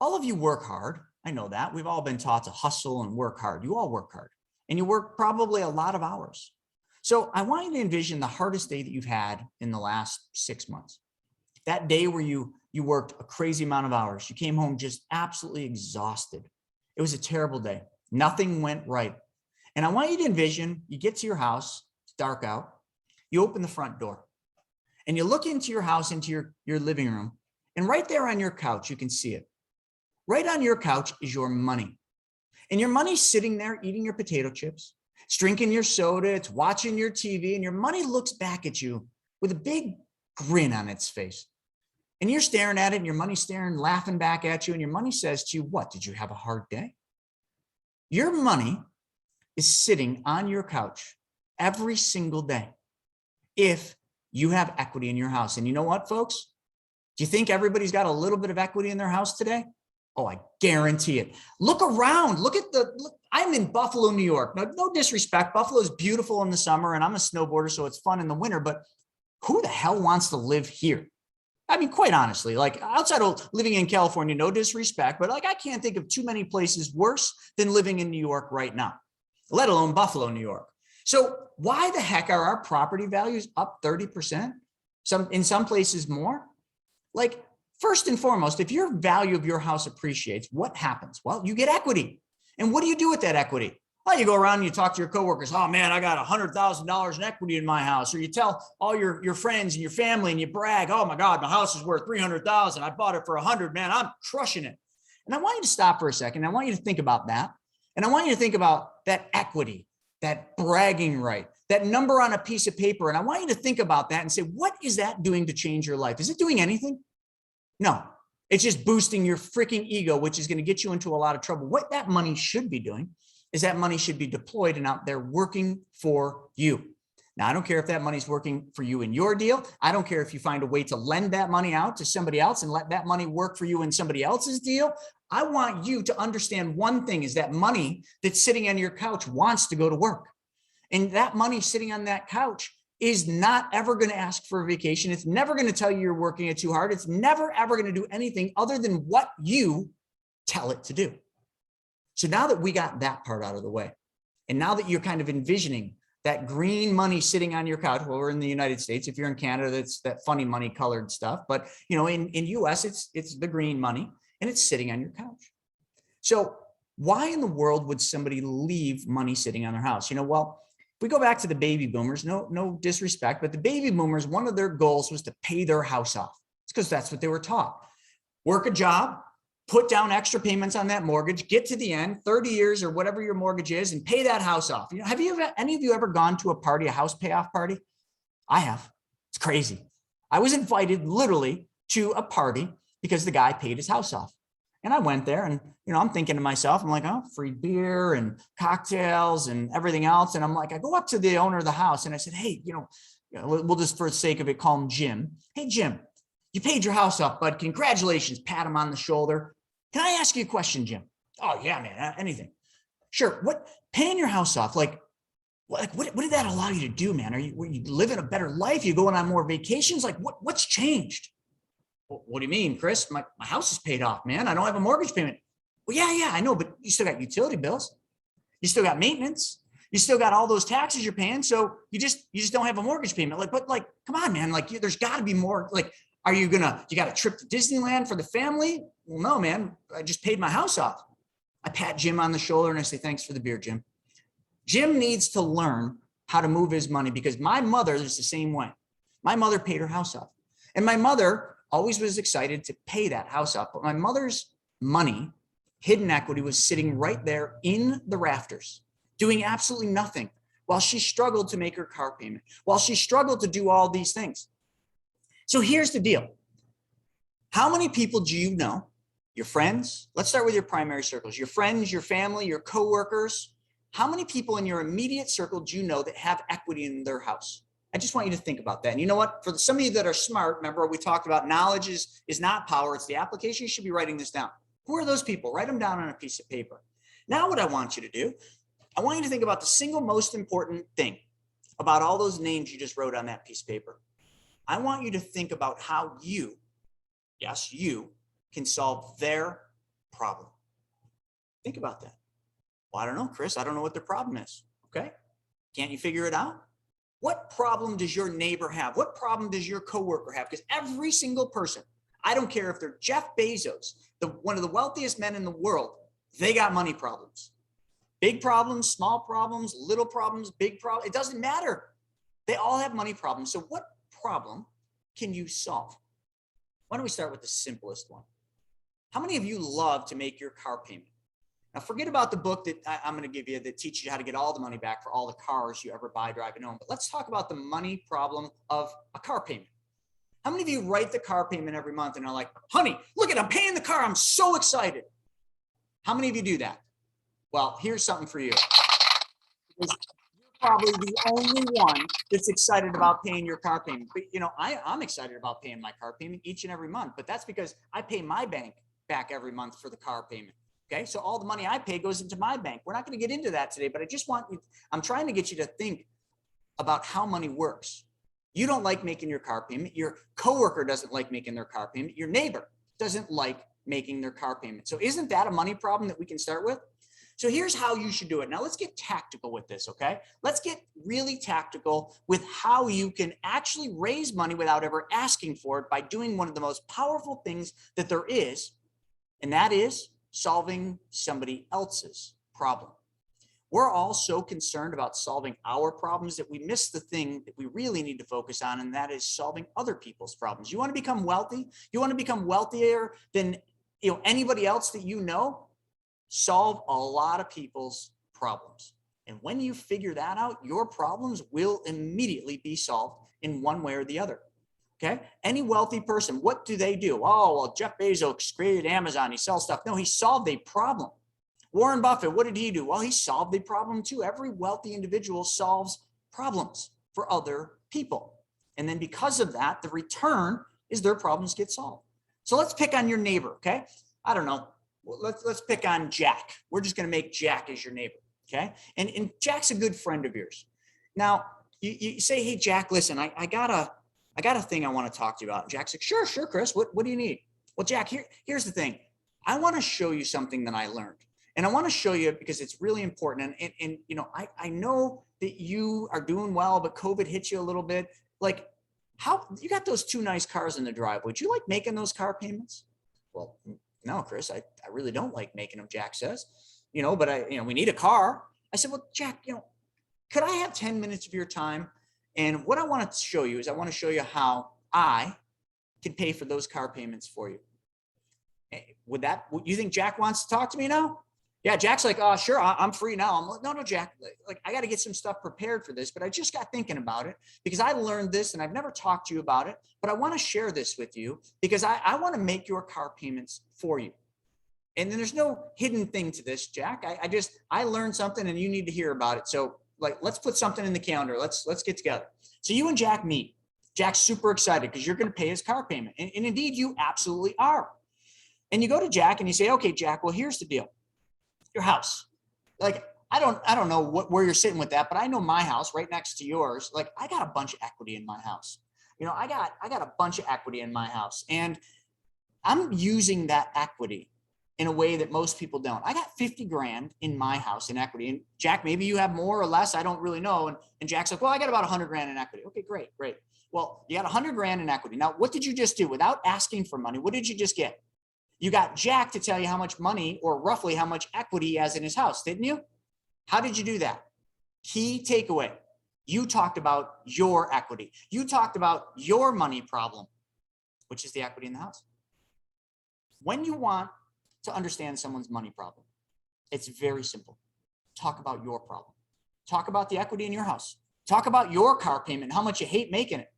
all of you work hard. I know that. We've all been taught to hustle and work hard. You all work hard and you work probably a lot of hours. So I want you to envision the hardest day that you've had in the last 6 months. That day where you worked a crazy amount of hours. You came home just absolutely exhausted. It was a terrible day. Nothing went right. And I want you to envision, you get to your house, it's dark out, you open the front door and you look into your house, into your living room. And right there on your couch, you can see it. Right on your couch is your money. And your money's sitting there eating your potato chips, it's drinking your soda, it's watching your TV, and your money looks back at you with a big grin on its face. And you're staring at it, and your money's staring, laughing back at you, and your money says to you, what, did you have a hard day? Your money is sitting on your couch every single day if you have equity in your house. And you know what, folks? Do you think everybody's got a little bit of equity in their house today? Oh, I guarantee it. Look around. Look. I'm in Buffalo, New York. No disrespect. Buffalo is beautiful in the summer and I'm a snowboarder, so it's fun in the winter, but who the hell wants to live here? I mean, quite honestly, like outside of living in California, no disrespect, but like I can't think of too many places worse than living in New York right now, let alone Buffalo, New York. So why the heck are our property values up 30%? In some places more? Like, first and foremost, if your value of your house appreciates, what happens? Well, you get equity. And what do you do with that equity? Well, you go around and you talk to your coworkers. Oh man, I got $100,000 in equity in my house. Or you tell all your friends and your family and you brag, oh my God, my house is worth $300,000. I bought it for $100,000, man, I'm crushing it. And I want you to stop for a second. I want you to think about that. And I want you to think about that equity, that bragging right, that number on a piece of paper. And I want you to think about that and say, what is that doing to change your life? Is it doing anything? No, it's just boosting your freaking ego, which is going to get you into a lot of trouble. What that money should be doing is that money should be deployed and out there working for you. Now, I don't care if that money's working for you in your deal. I don't care if you find a way to lend that money out to somebody else and let that money work for you in somebody else's deal. I want you to understand one thing is that money that's sitting on your couch wants to go to work. And that money sitting on that couch is not ever going to ask for a vacation. It's never going to tell you you're working it too hard. It's never, ever going to do anything other than what you tell it to do. So now that we got that part out of the way, and now that you're kind of envisioning that green money sitting on your couch. Well, we're in the United States. If you're in Canada, that's that funny money colored stuff. But in US, it's the green money and it's sitting on your couch. So why in the world would somebody leave money sitting on their house? Well, if we go back to the baby boomers, no disrespect, but the baby boomers, one of their goals was to pay their house off. It's because that's what they were taught. Work a job, put down extra payments on that mortgage, get to the end, 30 years or whatever your mortgage is, and pay that house off. Have any of you ever gone to a party, a house payoff party? I have. It's crazy. I was invited literally to a party because the guy paid his house off. And I went there and, I'm thinking to myself, I'm like, oh, free beer and cocktails and everything else. And I'm like, I go up to the owner of the house and I said, hey, we'll just for the sake of it, call him Jim. Hey, Jim, you paid your house off, bud. Congratulations. Pat him on the shoulder. Can I ask you a question, Jim? Oh yeah, man, anything. Sure. What, paying your house off, what did that allow you to do, man? Were you living a better life? You going on more vacations? What's changed? What do you mean, Chris? My house is paid off, man. I don't have a mortgage payment. Well, yeah, I know, but you still got utility bills. You still got maintenance. You still got all those taxes you're paying. So you just don't have a mortgage payment. Come on, man. There's got to be more. You got a trip to Disneyland for the family? Well, no, man. I just paid my house off. I pat Jim on the shoulder and I say, thanks for the beer, Jim. Jim needs to learn how to move his money because my mother is the same way. My mother paid her house off. And my mother always was excited to pay that house off. But my mother's money, hidden equity, was sitting right there in the rafters, doing absolutely nothing while she struggled to make her car payment, while she struggled to do all these things. So here's the deal. How many people do you know, your friends? Let's start with your primary circles, your friends, your family, your coworkers. How many people in your immediate circle do you know that have equity in their house? I just want you to think about that. And you know what? For some of you that are smart, remember we talked about knowledge is not power, it's the application. You should be writing this down. Who are those people? Write them down on a piece of paper. Now what I want you to do, I want you to think about the single most important thing about all those names you just wrote on that piece of paper. I want you to think about how you, yes, you, can solve their problem. Think about that. Well, I don't know, Chris. I don't know what their problem is. Okay. Can't you figure it out? What problem does your neighbor have? What problem does your coworker have? Because every single person, I don't care if they're Jeff Bezos, one of the wealthiest men in the world, they got money problems. Big problems, small problems, little problems, big problems. It doesn't matter. They all have money problems. So what problem can you solve? Why don't we start with the simplest one? How many of you love to make your car payment? Now, forget about the book that I'm going to give you that teaches you how to get all the money back for all the cars you ever buy, drive, and own. But let's talk about the money problem of a car payment. How many of you write the car payment every month and are like, honey, look at, I'm paying the car. I'm so excited. How many of you do that? Well, here's something for you. Because you're probably the only one that's excited about paying your car payment. But I'm excited about paying my car payment each and every month, but that's because I pay my bank back every month for the car payment. Okay, so all the money I pay goes into my bank. We're not going to get into that today, but I'm trying to get you to think about how money works. You don't like making your car payment. Your coworker doesn't like making their car payment. Your neighbor doesn't like making their car payment. So isn't that a money problem that we can start with? So here's how you should do it. Now let's get tactical with this, okay? Let's get really tactical with how you can actually raise money without ever asking for it by doing one of the most powerful things that there is, and that is solving somebody else's problem. We're all so concerned about solving our problems that we miss the thing that we really need to focus on, and that is solving other people's problems. You want to become wealthy? You want to become wealthier than anybody else that you know? Solve a lot of people's problems. And when you figure that out, your problems will immediately be solved in one way or the other. Okay. Any wealthy person, what do they do? Oh, well, Jeff Bezos created Amazon. He sells stuff. No, he solved a problem. Warren Buffett, what did he do? Well, he solved a problem too. Every wealthy individual solves problems for other people. And then because of that, the return is their problems get solved. So let's pick on your neighbor. Okay. I don't know. Let's pick on Jack. We're just going to make Jack as your neighbor. Okay. And Jack's a good friend of yours. Now you say, hey, Jack, listen, I got a thing I want to talk to you about. And Jack's like, sure, Chris. What do you need? Well, Jack, here's the thing. I want to show you something that I learned. And I want to show you because it's really important. And I know that you are doing well, but COVID hit you a little bit. Like, how you got those 2 nice cars in the driveway? Would you like making those car payments? Well, no, Chris, I really don't like making them, Jack says, but we need a car. I said, well, Jack, could I have 10 minutes of your time? And what I want to show you is I want to show you how I can pay for those car payments for you. You think Jack wants to talk to me now? Yeah, Jack's like, oh, sure, I'm free now. I'm like, no, Jack, like I got to get some stuff prepared for this, but I just got thinking about it because I learned this and I've never talked to you about it, but I want to share this with you because I want to make your car payments for you. And then there's no hidden thing to this, Jack. I learned something and you need to hear about it. So like, let's put something in the calendar. Let's get together. So you and Jack meet. Jack's super excited because you're going to pay his car payment. And indeed you absolutely are. And you go to Jack and you say, okay, Jack, well, here's the deal. Your house. Like, I don't know where you're sitting with that, but I know my house right next to yours. Like, I got a bunch of equity in my house. I got a bunch of equity in my house, and I'm using that equity in a way that most people don't. I got 50 grand in my house in equity. And Jack, maybe you have more or less. I don't really know. And Jack's like, well, I got about 100 grand in equity. Okay, great. Well, you got 100 grand in equity. Now, what did you just do? Without asking for money, what did you just get? You got Jack to tell you how much money or roughly how much equity he has in his house, didn't you? How did you do that? Key takeaway. You talked about your equity. You talked about your money problem, which is the equity in the house. When you want to understand someone's money problem, it's very simple. Talk about your problem. Talk about the equity in your house. Talk about your car payment, how much you hate making it.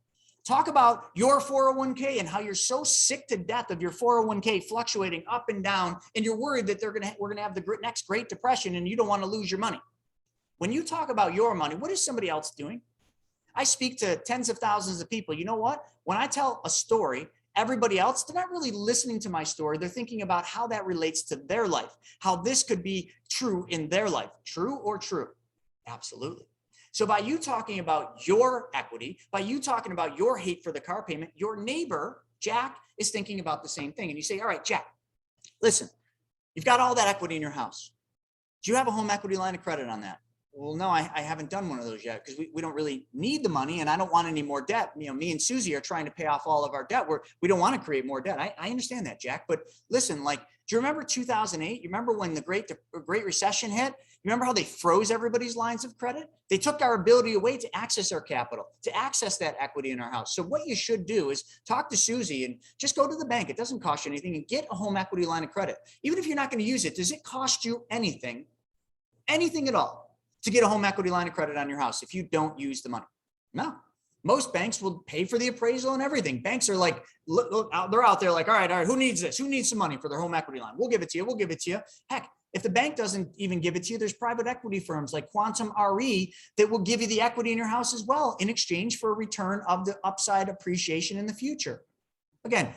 Talk about your 401k and how you're so sick to death of your 401k fluctuating up and down, and you're worried that we're gonna have the next Great Depression and you don't want to lose your money. When you talk about your money, what is somebody else doing? I speak to tens of thousands of people. You know what? When I tell a story, everybody else, they're not really listening to my story. They're thinking about how that relates to their life, how this could be true in their life. True or true? Absolutely. So by you talking about your equity, by you talking about your hate for the car payment, your neighbor, Jack, is thinking about the same thing. And you say, all right, Jack, listen, you've got all that equity in your house. Do you have a home equity line of credit on that? Well, no, I haven't done one of those yet because we don't really need the money and I don't want any more debt. Me and Susie are trying to pay off all of our debt. We don't want to create more debt. I understand that, Jack. But listen, like, do you remember 2008? You remember when the Great Recession hit? You remember how they froze everybody's lines of credit? They took our ability away to access our capital, to access that equity in our house. So what you should do is talk to Susie and just go to the bank. It doesn't cost you anything and get a home equity line of credit. Even if you're not going to use it, does it cost you anything at all, to get a home equity line of credit on your house if you don't use the money? No. Most banks will pay for the appraisal and everything. Banks are like, look, they're out there like, all right, who needs this? Who needs some money for their home equity line? We'll give it to you. Heck, if the bank doesn't even give it to you, there's private equity firms like Quantum RE that will give you the equity in your house as well in exchange for a return of the upside appreciation in the future. Again,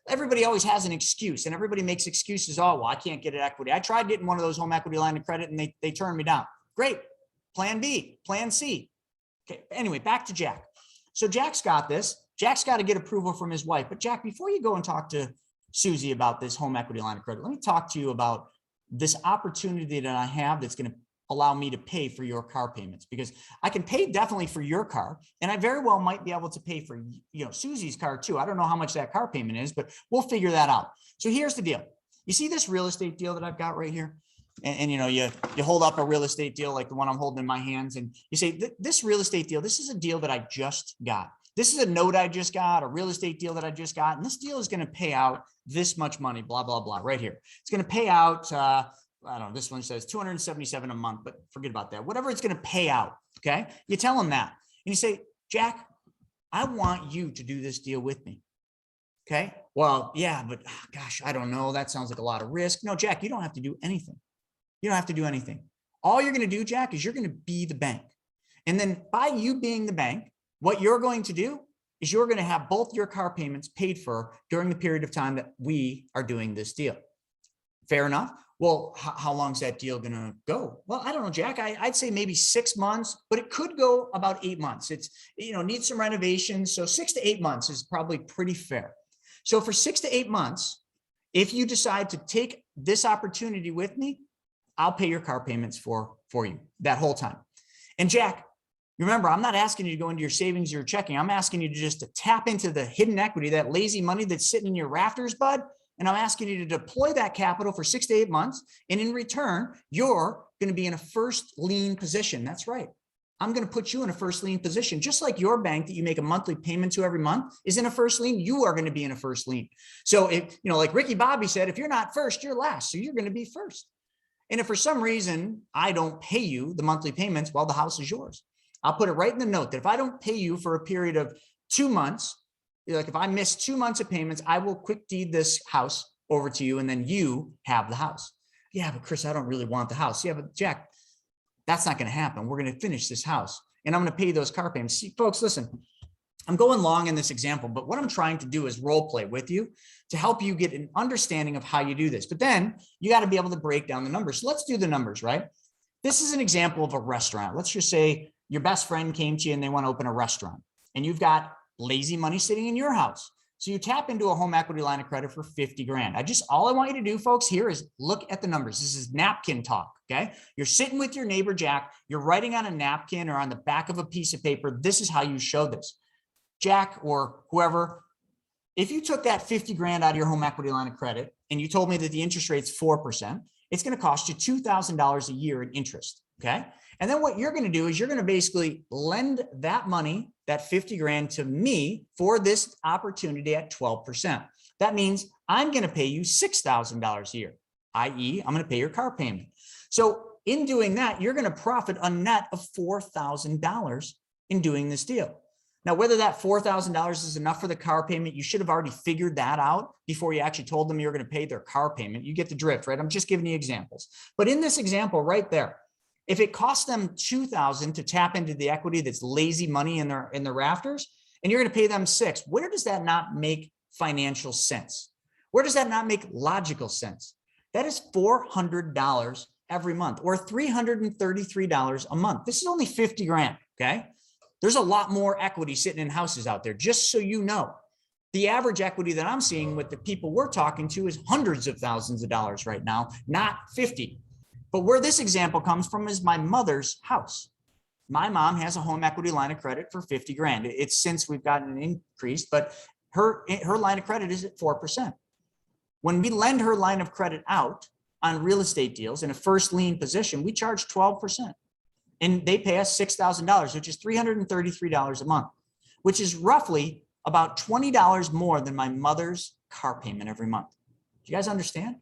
everybody always has an excuse and everybody makes excuses. Oh, well, I can't get an equity. I tried getting one of those home equity line of credit and they turned me down. Great. Plan B, plan C. Okay. Anyway, back to Jack. So Jack's got this. Jack's got to get approval from his wife. But Jack, before you go and talk to Susie about this home equity line of credit, let me talk to you about this opportunity that I have that's going to allow me to pay for your car payments, because I can pay definitely for your car. And I very well might be able to pay for, Susie's car too. I don't know how much that car payment is, but we'll figure that out. So here's the deal. You see this real estate deal that I've got right here? And you hold up a real estate deal like the one I'm holding in my hands, and you say, this real estate deal, this is a deal that I just got. This is a note I just got, a real estate deal that I just got. And this deal is going to pay out this much money, blah, blah, blah, right here. It's going to pay out, I don't know, this one says $277 a month, but forget about that. Whatever it's going to pay out, okay? You tell them that. And you say, Jack, I want you to do this deal with me. Okay? Well, yeah, but gosh, I don't know. That sounds like a lot of risk. No, Jack, you don't have to do anything. You don't have to do anything. All you're going to do, Jack, is you're going to be the bank. And then by you being the bank, what you're going to do is you're going to have both your car payments paid for during the period of time that we are doing this deal. Fair enough. Well, how long is that deal going to go? Well, I don't know, Jack. I'd say maybe 6 months, but it could go about 8 months. It's, needs some renovations. So 6 to 8 months is probably pretty fair. So for 6 to 8 months, if you decide to take this opportunity with me, I'll pay your car payments for you that whole time. And Jack, Remember, I'm not asking you to go into your savings or your checking. I'm asking you to just to tap into the hidden equity, that lazy money that's sitting in your rafters, bud. And I'm asking you to deploy that capital for 6 to 8 months. And in return, you're going to be in a first lien position. That's right. I'm going to put you in a first lien position, just like your bank that you make a monthly payment to every month is in a first lien. You are going to be in a first lien. So if, like Ricky Bobby said, if you're not first, you're last. So you're going to be first. And if for some reason I don't pay you the monthly payments, well, the house is yours. I'll put it right in the note that if I don't pay you for a period of 2 months, like if I miss 2 months of payments, I will quick deed this house over to you and then you have the house. Yeah, but Chris, I don't really want the house. Yeah, but Jack, that's not going to happen. We're going to finish this house and I'm going to pay those car payments. See, folks, listen, I'm going long in this example, but what I'm trying to do is role play with you to help you get an understanding of how you do this. But then you got to be able to break down the numbers. So let's do the numbers, right? This is an example of a restaurant. Let's just say your best friend came to you and they want to open a restaurant and you've got lazy money sitting in your house. So you tap into a home equity line of credit for 50 grand. All I want you to do, folks, here is look at the numbers. This is napkin talk. Okay. You're sitting with your neighbor, Jack. You're writing on a napkin or on the back of a piece of paper. This is how you show this. Jack or whoever, if you took that 50 grand out of your home equity line of credit and you told me that the interest rate's 4%, it's going to cost you $2,000 a year in interest. Okay. And then what you're going to do is you're going to basically lend that money, that 50 grand to me for this opportunity at 12%. That means I'm going to pay you $6,000 a year, i.e. I'm going to pay your car payment. So in doing that, you're going to profit a net of $4,000 in doing this deal. Now, whether that $4,000 is enough for the car payment, you should have already figured that out before you actually told them you're going to pay their car payment. You get the drift, right? I'm just giving you examples. But in this example right there, if it costs them $2,000 to tap into the equity that's lazy money in the rafters, and you're going to pay them $6,000, where does that not make financial sense? Where does that not make logical sense? That is $400 every month or $333 a month. This is only 50 grand. Okay. There's a lot more equity sitting in houses out there. Just so you know, the average equity that I'm seeing with the people we're talking to is hundreds of thousands of dollars right now, not 50. But where this example comes from is my mother's house. My mom has a home equity line of credit for 50 grand. It's since we've gotten an increase, but her line of credit is at 4%. When we lend her line of credit out on real estate deals in a first lien position, we charge 12%. And they pay us $6,000, which is $333 a month, which is roughly about $20 more than my mother's car payment every month. Do you guys understand?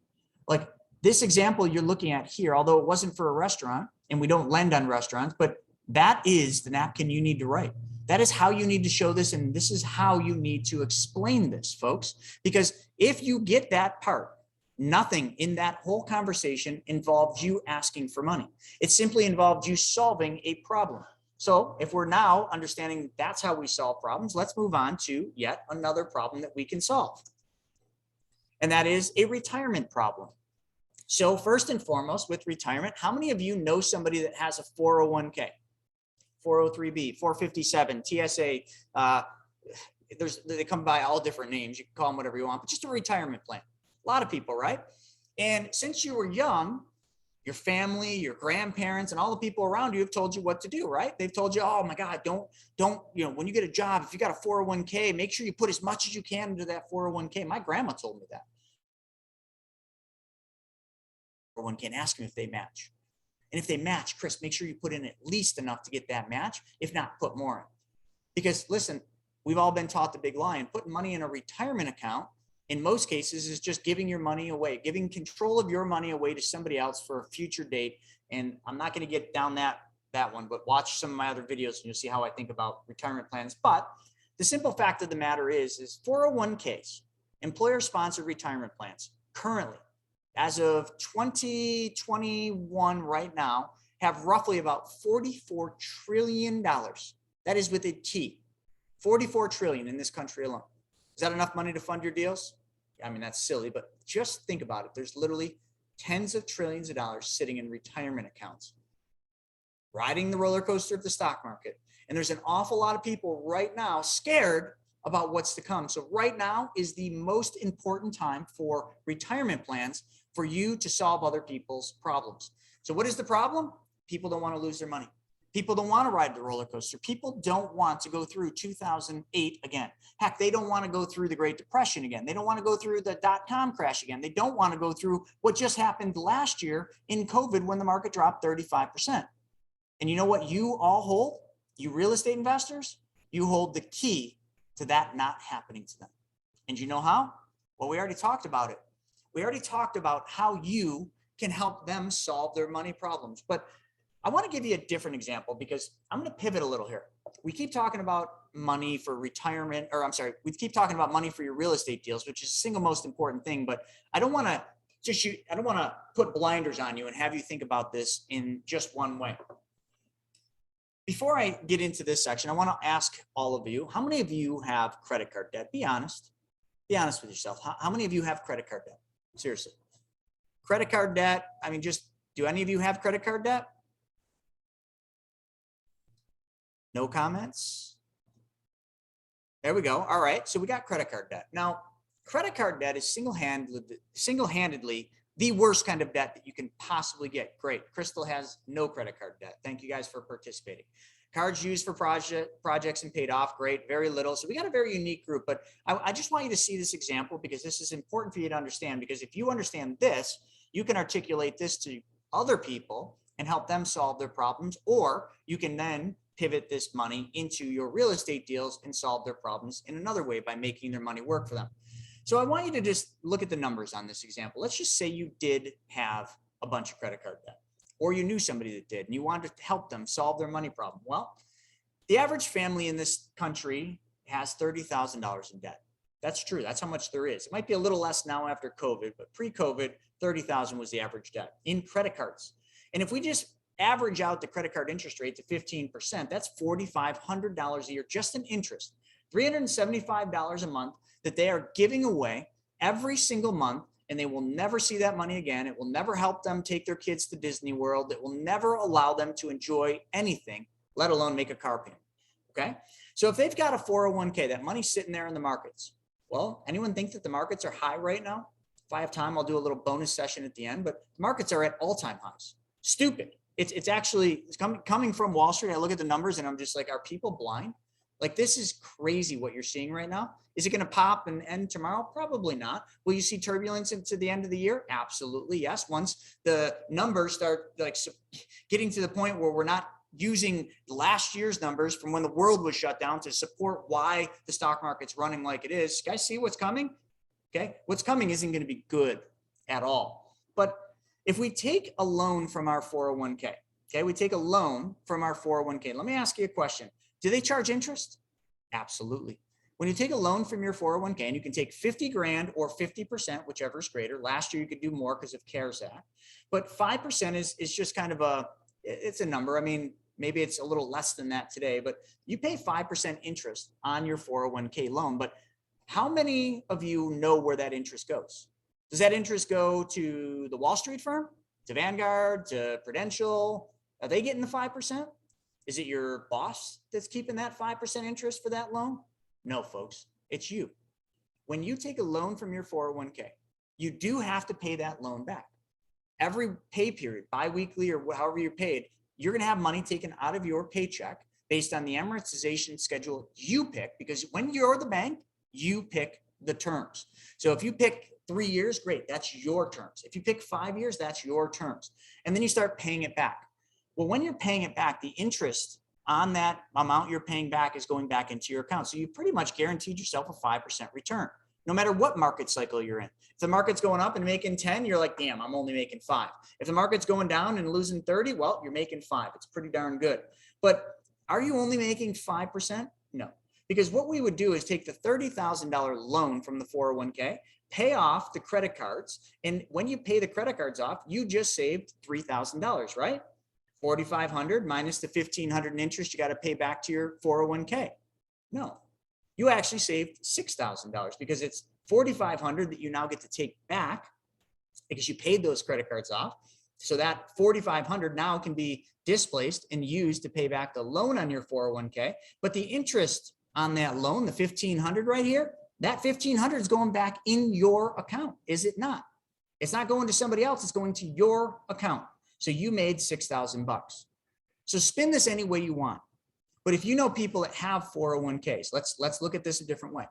Like this example you're looking at here, although it wasn't for a restaurant and we don't lend on restaurants, but that is the napkin you need to write. That is how you need to show this. And this is how you need to explain this, folks, because if you get that part, nothing in that whole conversation involved you asking for money. It simply involved you solving a problem. So if we're now understanding that's how we solve problems, let's move on to yet another problem that we can solve. And that is a retirement problem. So first and foremost with retirement, how many of you know somebody that has a 401k, 403b, 457, TSA? They come by all different names. You can call them whatever you want, but just a retirement plan. A lot of people, right? And since you were young, your family, your grandparents, and all the people around you have told you what to do, right? They've told you, oh my God, don't, when you get a job, if you got a 401k, make sure you put as much as you can into that 401k. My grandma told me that. 401k and ask them if they match. And if they match, Chris, make sure you put in at least enough to get that match. If not, put more in. Because listen, we've all been taught the big lie, and putting money in a retirement account in most cases is just giving your money away, giving control of your money away to somebody else for a future date. And I'm not going to get down that one, but watch some of my other videos and you'll see how I think about retirement plans. But the simple fact of the matter is 401ks, employer-sponsored retirement plans, currently, as of 2021 right now, have roughly about $44 trillion. That is with a T, 44 trillion in this country alone. Is that enough money to fund your deals? I mean, that's silly, but just think about it. There's literally tens of trillions of dollars sitting in retirement accounts, riding the roller coaster of the stock market. And there's an awful lot of people right now scared about what's to come. So right now is the most important time for retirement plans for you to solve other people's problems. So what is the problem? People don't want to lose their money. People don't want to ride the roller coaster. People don't want to go through 2008 again. Heck, they don't want to go through the Great Depression again. They don't want to go through the dot-com crash again. They don't want to go through what just happened last year in COVID when the market dropped 35%. And you know what you all hold? You real estate investors, you hold the key to that not happening to them. And you know how? Well, we already talked about it. We already talked about how you can help them solve their money problems. But I want to give you a different example because I'm going to pivot a little here. We keep talking about money for retirement, or I'm sorry, we keep talking about money for your real estate deals, which is the single most important thing. But I don't want to put blinders on you and have you think about this in just one way. Before I get into this section, I want to ask all of you, how many of you have credit card debt? Be honest. Be honest with yourself. How many of you have credit card debt? Seriously. Credit card debt. I mean, do any of you have credit card debt? No comments? There we go. All right. So we got credit card debt. Now, credit card debt is single-handedly the worst kind of debt that you can possibly get. Great. Crystal has no credit card debt. Thank you guys for participating. Cards used for projects and paid off. Great. Very little. So we got a very unique group, but I just want you to see this example because this is important for you to understand, because if you understand this, you can articulate this to other people and help them solve their problems, or you can then pivot this money into your real estate deals and solve their problems in another way by making their money work for them. So I want you to just look at the numbers on this example. Let's just say you did have a bunch of credit card debt, or you knew somebody that did, and you wanted to help them solve their money problem. Well, the average family in this country has $30,000 in debt. That's true. That's how much there is. It might be a little less now after COVID, but pre-COVID, 30,000 was the average debt in credit cards. And if we just average out the credit card interest rate to 15%, that's $4,500 a year just in interest, $375 a month that they are giving away every single month, and they will never see that money again. It will never help them take their kids to Disney World. It will never allow them to enjoy anything, let alone make a car payment. Okay. So if they've got a 401k, that money's sitting there in the markets. Well, anyone think that the markets are high right now? If I have time, I'll do a little bonus session at the end, but the markets are at all-time highs. Stupid. It's coming from Wall Street. I look at the numbers and I'm just like, are people blind? Like, this is crazy what you're seeing right now. Is it going to pop and end tomorrow? Probably not. Will you see turbulence into the end of the year? Absolutely, yes. Once the numbers start like getting to the point where we're not using last year's numbers from when the world was shut down to support why the stock market's running like it is. You guys see what's coming? Okay. What's coming isn't going to be good at all. But if we take a loan from our 401k, okay, we take a loan from our 401k. Let me ask you a question. Do they charge interest? Absolutely. When you take a loan from your 401k, and you can take 50 grand or 50%, whichever is greater. Last year you could do more because of CARES Act, but 5% is just kind of it's a number. I mean, maybe it's a little less than that today, but you pay 5% interest on your 401k loan. But how many of you know where that interest goes? Does that interest go to the Wall Street firm, to Vanguard, to Prudential? Are they getting the 5%? Is it your boss that's keeping that 5% interest for that loan? No, folks, it's you. When you take a loan from your 401k, you do have to pay that loan back. Every pay period, biweekly or however you're paid, you're going to have money taken out of your paycheck based on the amortization schedule you pick, because when you're the bank, you pick the terms. So if you pick 3 years, great, that's your terms. If you pick 5 years, that's your terms. And then you start paying it back. Well, when you're paying it back, the interest on that amount you're paying back is going back into your account. So you pretty much guaranteed yourself a 5% return, no matter what market cycle you're in. If the market's going up and making 10, you're like, damn, I'm only making 5. If the market's going down and losing 30, well, you're making 5. It's pretty darn good. But are you only making 5%? No, because what we would do is take the $30,000 loan from the 401k, pay off the credit cards. And when you pay the credit cards off, you just saved $3,000, right? 4,500 minus the 1,500 in interest you got to pay back to your 401k. No, you actually saved $6,000 because it's 4,500 that you now get to take back because you paid those credit cards off. So that 4,500 now can be displaced and used to pay back the loan on your 401k. But the interest on that loan, the 1,500 right here, that 1,500 is going back in your account, is it not? It's not going to somebody else. It's going to your account. So you made $6,000. So spin this any way you want. But if you know people that have 401ks, let's look at this a different way.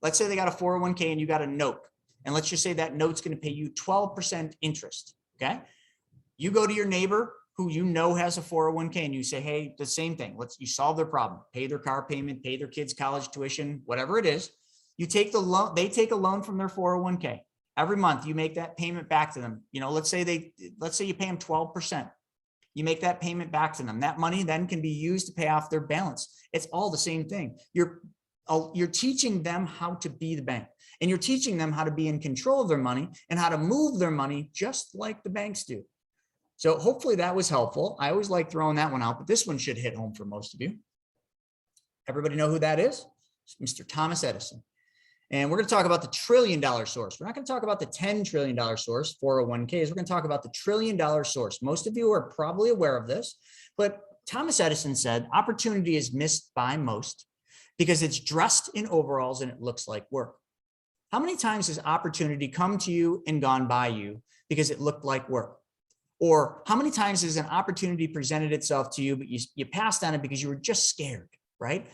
Let's say they got a 401k and you got a note. And let's just say that note's going to pay you 12% interest. Okay. You go to your neighbor who you know has a 401k and you say, hey, the same thing. You solve their problem, pay their car payment, pay their kids' college tuition, whatever it is. You take the loan, they take a loan from their 401k. Every month you make that payment back to them. You know, let's say you pay them 12%. You make that payment back to them. That money then can be used to pay off their balance. It's all the same thing. You're teaching them how to be the bank, and you're teaching them how to be in control of their money and how to move their money just like the banks do. So hopefully that was helpful. I always like throwing that one out, but this one should hit home for most of you. Everybody know who that is? It's Mr. Thomas Edison. And we're going to talk about the $1 trillion source. We're not going to talk about the $10 trillion source, 401ks. We're going to talk about the $1 trillion source. Most of you are probably aware of this, but Thomas Edison said, opportunity is missed by most because it's dressed in overalls and it looks like work. How many times has opportunity come to you and gone by you because it looked like work? Or how many times has an opportunity presented itself to you, but you passed on it because you were just scared, right?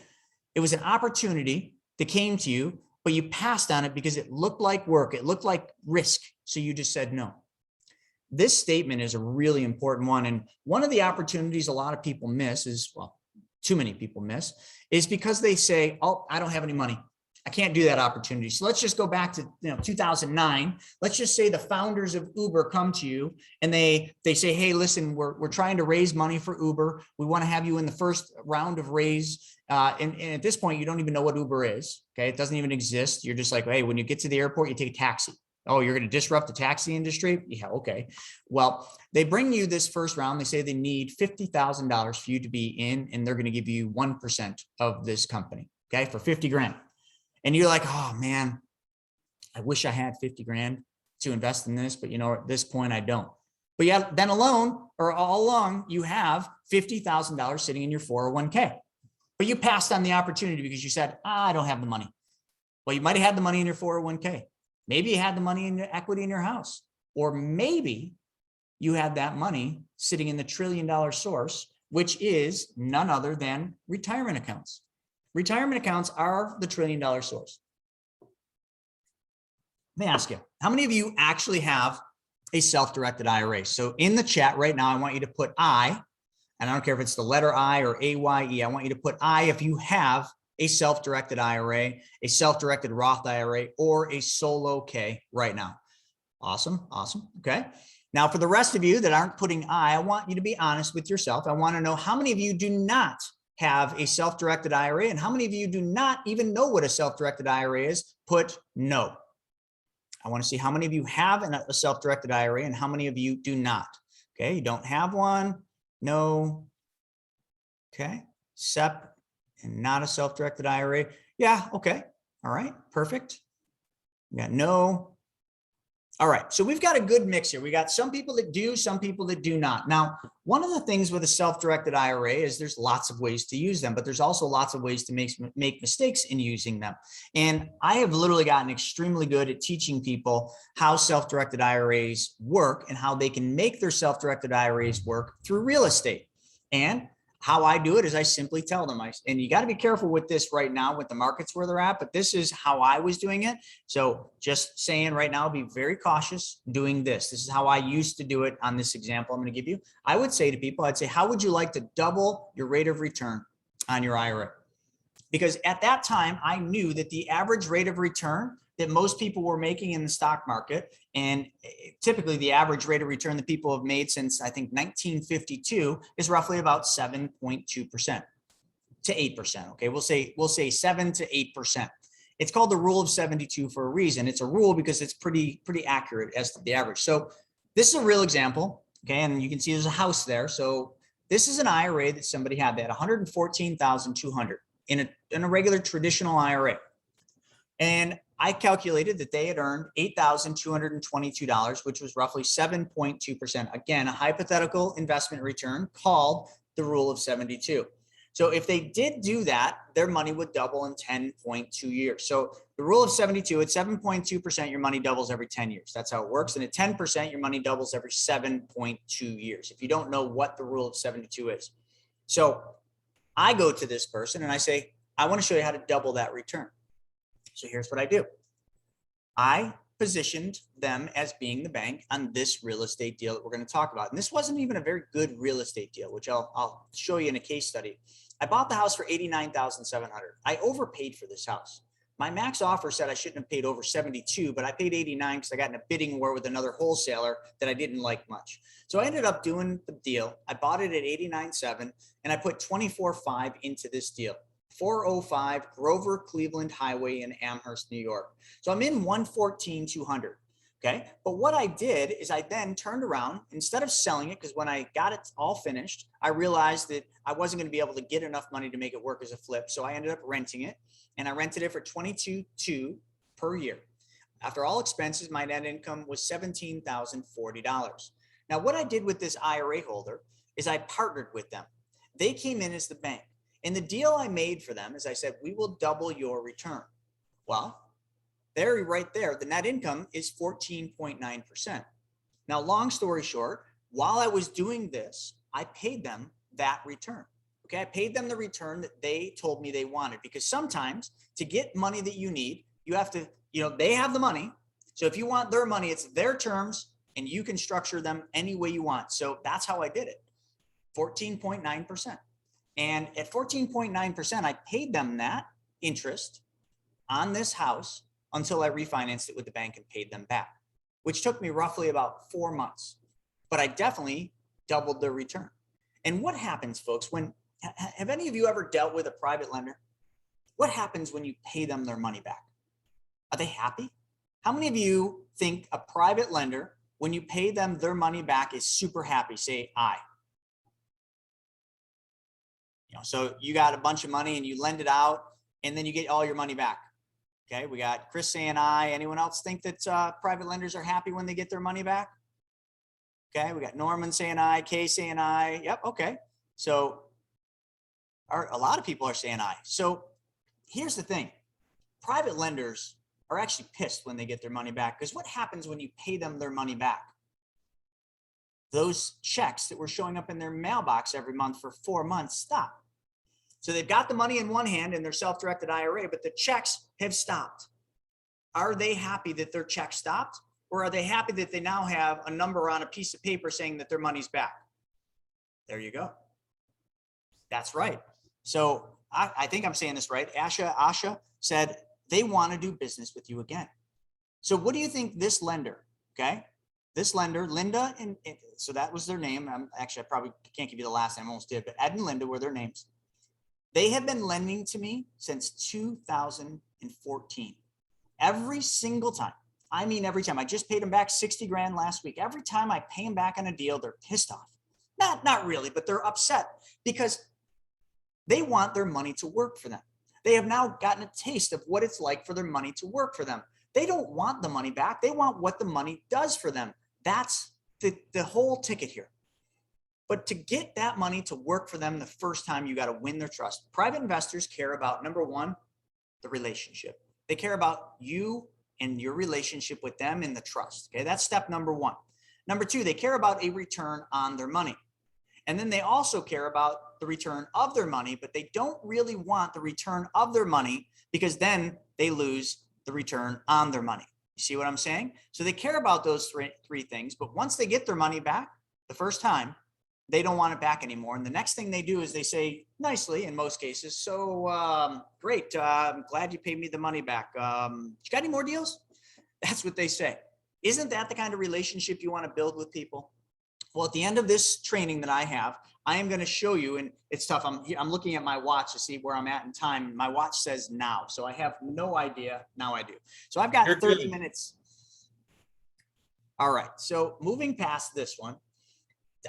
It was an opportunity that came to you, but you passed on it because it looked like work. It looked like risk. So you just said no. This statement is a really important one. And one of the opportunities a lot of people miss is, well, too many people miss, is because they say, oh, I don't have any money. I can't do that opportunity. So let's just go back to 2009. Let's just say the founders of Uber come to you and they say, hey, listen, we're trying to raise money for Uber. We want to have you in the first round of raise. And at this point, you don't even know what Uber is. Okay. It doesn't even exist. You're just like, hey, when you get to the airport, you take a taxi. Oh, you're going to disrupt the taxi industry? Yeah. Okay. Well, they bring you this first round. They say they need $50,000 for you to be in, and they're going to give you 1% of this company. Okay. For 50 grand. And you're like, oh man, I wish I had 50 grand to invest in this, but at this point I don't. But yeah, then all along, you have $50,000 sitting in your 401k, but you passed on the opportunity because you said, I don't have the money. Well, you might've had the money in your 401k. Maybe you had the money in your equity in your house, or maybe you had that money sitting in the $1 trillion source, which is none other than retirement accounts. Retirement accounts are the $1 trillion source. Let me ask you, how many of you actually have a self-directed IRA? So in the chat right now, I want you to put I, and I don't care if it's the letter I or AYE, I want you to put I if you have a self-directed IRA, a self-directed Roth IRA, or a solo K right now. Awesome, awesome, okay. Now for the rest of you that aren't putting I want you to be honest with yourself. I want to know how many of you do not have a self-directed IRA, and how many of you do not even know what a self-directed IRA is? Put no. I want to see how many of you have a self-directed IRA and how many of you do not. Okay, you don't have one, no. Okay, SEP and not a self-directed IRA. Yeah, okay, all right, perfect. We got no. All right, so we've got a good mix here. We got some people that do, some people that do not. Now, one of the things with a self-directed IRA is there's lots of ways to use them, but there's also lots of ways to make mistakes in using them. And I have literally gotten extremely good at teaching people how self-directed IRAs work and how they can make their self-directed IRAs work through real estate. And how I do it is I simply tell them, and you got to be careful with this right now with the markets where they're at, but this is how I was doing it. So just saying right now, be very cautious doing this. This is how I used to do it on this example I'm going to give you. I would say to people, I'd say, how would you like to double your rate of return on your IRA? Because at that time, I knew that the average rate of return that most people were making in the stock market, and typically the average rate of return that people have made since I think 1952 is roughly about 7.2% to 8%. Okay, we'll say 7 to 8%. It's called the rule of 72 for a reason. It's a rule because it's pretty accurate as to the average. So this is a real example. Okay, and you can see there's a house there. So this is an IRA that somebody had. They had 114,200 in a regular traditional IRA, and I calculated that they had earned $8,222, which was roughly 7.2%. Again, a hypothetical investment return called the rule of 72. So if they did do that, their money would double in 10.2 years. So the rule of 72 at 7.2%, your money doubles every 10 years. That's how it works. And at 10%, your money doubles every 7.2 years. If you don't know what the rule of 72 is. So I go to this person and I say, I want to show you how to double that return. So here's what I do. I positioned them as being the bank on this real estate deal that we're going to talk about. And this wasn't even a very good real estate deal, which I'll show you in a case study. I bought the house for $89,700. I overpaid for this house. My max offer said I shouldn't have paid over 72, but I paid 89 because I got in a bidding war with another wholesaler that I didn't like much. So I ended up doing the deal. I bought it at 89.7 and I put 24.5 into this deal. 405 Grover Cleveland Highway in Amherst, New York. So I'm in 114,200. Okay. But what I did is I then turned around instead of selling it, because when I got it all finished, I realized that I wasn't going to be able to get enough money to make it work as a flip. So I ended up renting it, and I rented it for $22,200 per year. After all expenses, my net income was $17,040. Now, what I did with this IRA holder is I partnered with them. They came in as the bank. And the deal I made for them is I said, we will double your return. Well, there, right there, the net income is 14.9%. Now, long story short, while I was doing this, I paid them that return. Okay, I paid them the return that they told me they wanted, because sometimes to get money that you need, you have to, they have the money. So if you want their money, it's their terms and you can structure them any way you want. So that's how I did it. 14.9%. And at 14.9%, I paid them that interest on this house until I refinanced it with the bank and paid them back, which took me roughly about 4 months. But I definitely doubled their return. And what happens, folks, have any of you ever dealt with a private lender? What happens when you pay them their money back? Are they happy? How many of you think a private lender, when you pay them their money back, is super happy? Say aye. So you got a bunch of money and you lend it out and then you get all your money back. Okay, we got Chris saying aye. Anyone else think that private lenders are happy when they get their money back? Okay, we got Norman saying aye, Kay saying aye. Yep, okay. So a lot of people are saying aye. So here's the thing. Private lenders are actually pissed when they get their money back, because what happens when you pay them their money back? Those checks that were showing up in their mailbox every month for 4 months stop. So they've got the money in one hand in their self-directed IRA, but the checks have stopped. Are they happy that their check stopped? Or are they happy that they now have a number on a piece of paper saying that their money's back? There you go. That's right. So I think I'm saying this right. Asha said they want to do business with you again. So what do you think this lender, okay? This lender, Linda, and so that was their name. I probably can't give you the last name, I almost did, but Ed and Linda were their names. They have been lending to me since 2014. Every single time. I mean, every time. I just paid them back 60 grand last week. Every time I pay them back on a deal, they're pissed off. Not really, but they're upset because they want their money to work for them. They have now gotten a taste of what it's like for their money to work for them. They don't want the money back. They want what the money does for them. That's the whole ticket here. But to get that money to work for them the first time, you got to win their trust. Private investors care about, number one, the relationship. They care about you and your relationship with them and the trust. Okay, that's step number one. Number two, they care about a return on their money. And then they also care about the return of their money, but they don't really want the return of their money because then they lose the return on their money. You see what I'm saying? So they care about those three things, but once they get their money back the first time, they don't want it back anymore. And the next thing they do is they say nicely, in most cases, so great, I'm glad you paid me the money back. You got any more deals? That's what they say. Isn't that the kind of relationship you want to build with people? Well, at the end of this training that I have, I am going to show you, and it's tough. I'm looking at my watch to see where I'm at in time. My watch says now, so I have no idea. Now I do. So I've got 30 minutes. All right. So moving past this one,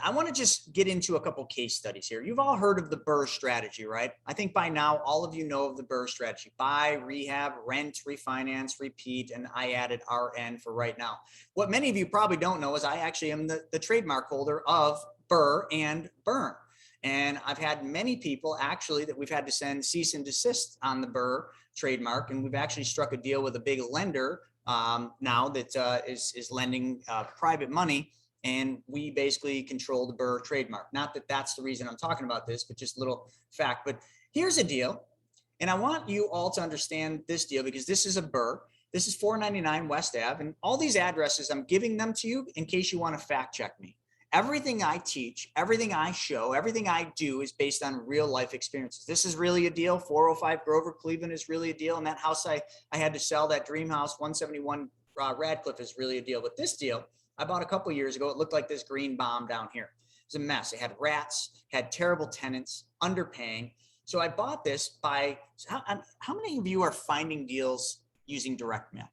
I want to just get into a couple case studies here. You've all heard of the BRRRR strategy, right? I think by now, all of you know of the BRRRR strategy: buy, rehab, rent, refinance, repeat, and I added RN for right now. What many of you probably don't know is I actually am the trademark holder of BRRRR and burn. And I've had many people actually that we've had to send cease and desist on the BRRRR trademark. And we've actually struck a deal with a big lender now that is lending private money and we basically control the Burr trademark. Not that that's the reason I'm talking about this, but just a little fact. But here's a deal, and I want you all to understand this deal because this is a Burr. This is 499 West Ave, and all these addresses, I'm giving them to you in case you want to fact check me. Everything I teach, everything I show, everything I do is based on real life experiences. This is really a deal. 405 Grover, Cleveland is really a deal. And that house I had to sell, that dream house, 171 Radcliffe, is really a deal. But this deal I bought a couple of years ago, it looked like this green bomb down here. It was a mess. It had rats, had terrible tenants, underpaying. So I bought this by, how many of you are finding deals using direct mail?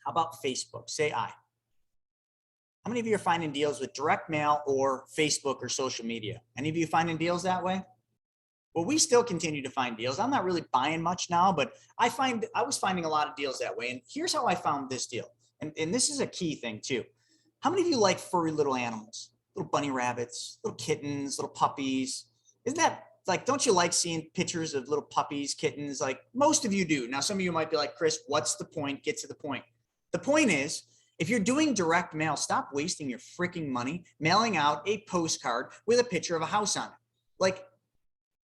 How about Facebook? Say aye. How many of you are finding deals with direct mail or Facebook or social media? Any of you finding deals that way? Well, we still continue to find deals. I'm not really buying much now, but I was finding a lot of deals that way. And here's how I found this deal. And this is a key thing too. How many of you like furry little animals? Little bunny rabbits, little kittens, little puppies? Isn't that like, don't you like seeing pictures of little puppies, kittens? Like most of you do. Now, some of you might be like, Chris, what's the point? Get to the point. The point is, if you're doing direct mail, stop wasting your freaking money mailing out a postcard with a picture of a house on it. Like,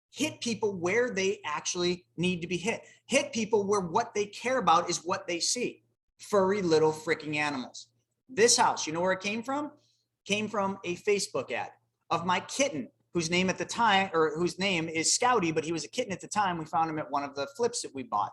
hit people where they actually need to be hit. Hit people where what they care about is what they see. Furry little freaking animals. This house, you know where it came from? Came from a Facebook ad of my kitten, whose name at the time, or whose name is Scouty, but he was a kitten at the time. We found him at one of the flips that we bought.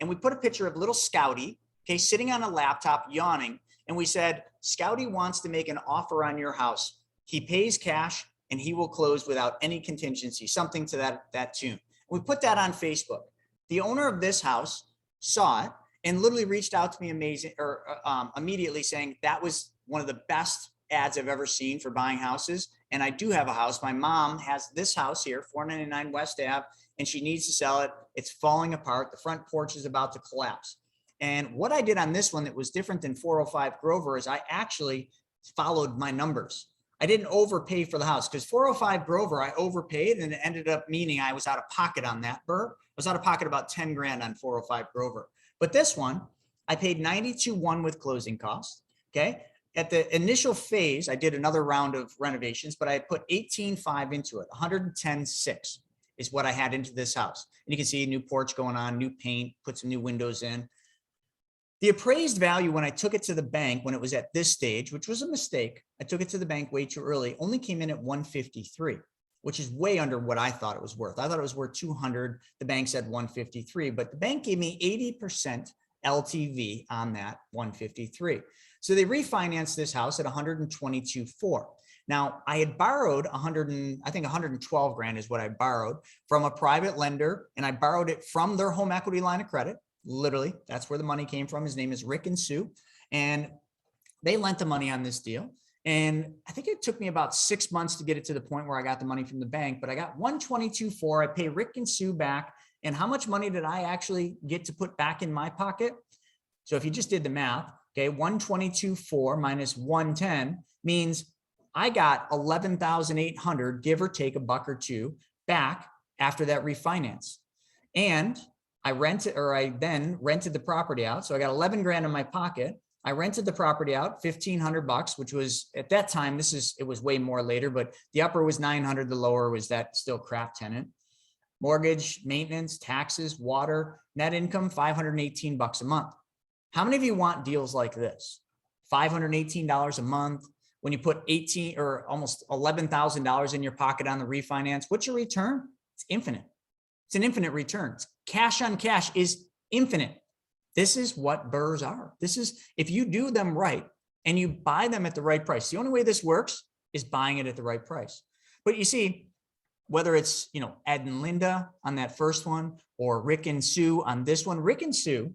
And we put a picture of little Scouty, okay, sitting on a laptop, yawning. And we said, Scouty wants to make an offer on your house. He pays cash and he will close without any contingency, something to that tune. We put that on Facebook. The owner of this house saw it and literally reached out to me immediately saying that was one of the best ads I've ever seen for buying houses. And I do have a house. My mom has this house here, 499 West Ave, and she needs to sell it. It's falling apart. The front porch is about to collapse. And what I did on this one that was different than 405 Grover is I actually followed my numbers. I didn't overpay for the house because 405 Grover, I overpaid and it ended up meaning I was out of pocket on that Burr. I was out of pocket about 10 grand on 405 Grover. But this one, I paid 92.1 with closing costs. Okay. At the initial phase, I did another round of renovations, but I put 18.5 into it. 110.6 is what I had into this house. And you can see a new porch going on, new paint, put some new windows in. The appraised value when I took it to the bank, when it was at this stage, which was a mistake, I took it to the bank way too early, only came in at 153, which is way under what I thought it was worth. I thought it was worth 200. The bank said 153, but the bank gave me 80% LTV on that 153. So they refinanced this house at 122.4. Now I had borrowed 112 grand is what I borrowed from a private lender, and I borrowed it from their home equity line of credit. Literally, that's where the money came from. His name is Rick and Sue, and they lent the money on this deal. And I think it took me about 6 months to get it to the point where I got the money from the bank, but I got 122.4. I pay Rick and Sue back. And how much money did I actually get to put back in my pocket? So if you just did the math, okay, 122.4 minus 110 means I got 11,800, give or take a buck or two, back after that refinance. And I then rented the property out. So I got 11 grand in my pocket. I rented the property out, 1,500 bucks, which was at that time, it was way more later, but the upper was 900. The lower was that still craft tenant. Mortgage, maintenance, taxes, water, net income, 518 bucks a month. How many of you want deals like this? $518 a month. When you put 18 or almost $11,000 in your pocket on the refinance, what's your return? It's infinite. It's an infinite return. It's cash on cash is infinite. This is what Burrs are. This is, if you do them right and you buy them at the right price, the only way this works is buying it at the right price. But you see, whether it's, Ed and Linda on that first one or Rick and Sue on this one, Rick and Sue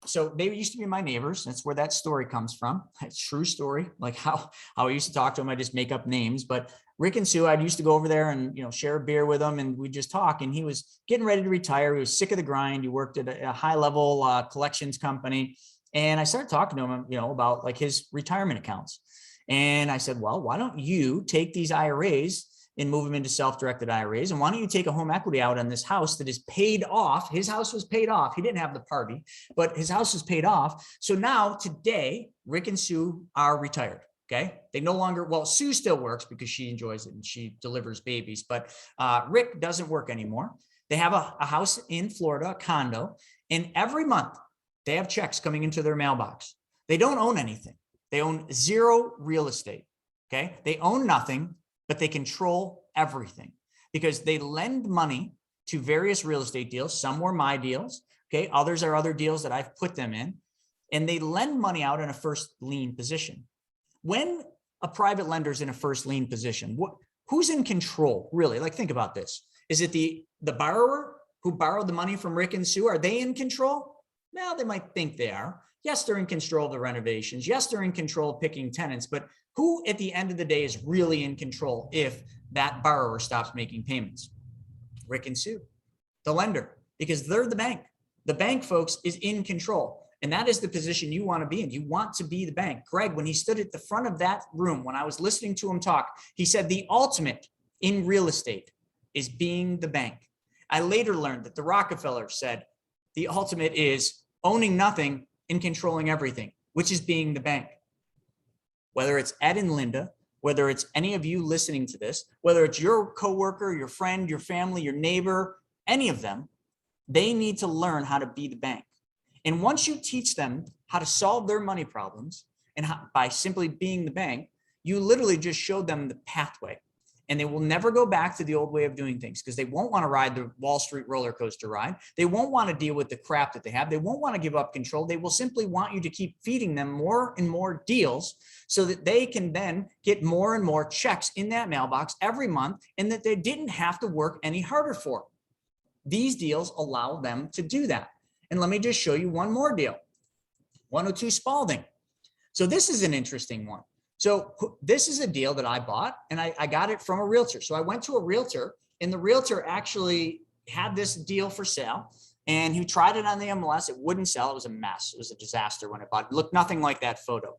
so they used to be my neighbors. That's where that story comes from. It's a true story. Like how I used to talk to them. I just make up names, but Rick and Sue, I used to go over there and, share a beer with them and we'd just talk. And he was getting ready to retire. He was sick of the grind. He worked at a high level collections company. And I started talking to him, about like his retirement accounts. And I said, well, why don't you take these IRAs and move them into self-directed IRAs. And why don't you take a home equity out on this house that is paid off? His house was paid off. He didn't have the party, but his house was paid off. So now today, Rick and Sue are retired. Okay. They no longer, well, Sue still works because she enjoys it and she delivers babies, but Rick doesn't work anymore. They have a house in Florida, a condo, and every month they have checks coming into their mailbox. They don't own anything. They own zero real estate. Okay. They own nothing, but they control everything because they lend money to various real estate deals. Some were my deals. Okay. Others are other deals that I've put them in, and they lend money out in a first lien position. When a private lender is in a first lien position, who's in control really? Like, think about this. Is it the borrower who borrowed the money from Rick and Sue? Are they in control? Now they might think they are. Yes, they're in control of the renovations. Yes, they're in control of picking tenants, but who at the end of the day is really in control if that borrower stops making payments? Rick and Sue, the lender, because they're the bank. The bank, folks, is in control. And that is the position you want to be in. You want to be the bank. Greg, when he stood at the front of that room, when I was listening to him talk, he said the ultimate in real estate is being the bank. I later learned that the Rockefeller said the ultimate is owning nothing and controlling everything, which is being the bank. Whether it's Ed and Linda, whether it's any of you listening to this, whether it's your coworker, your friend, your family, your neighbor, any of them, they need to learn how to be the bank. And once you teach them how to solve their money problems and by simply being the bank, you literally just show them the pathway, and they will never go back to the old way of doing things because they won't want to ride the Wall Street roller coaster ride. They won't want to deal with the crap that they have. They won't want to give up control. They will simply want you to keep feeding them more and more deals so that they can then get more and more checks in that mailbox every month, and that they didn't have to work any harder for. These deals allow them to do that. And let me just show you one more deal. 102 Spalding. So this is an interesting one. So this is a deal that I bought, and I got it from a realtor. So I went to a realtor, and the realtor actually had this deal for sale, and he tried it on the MLS. It wouldn't sell. It was a mess. It was a disaster when I bought it. It looked nothing like that photo.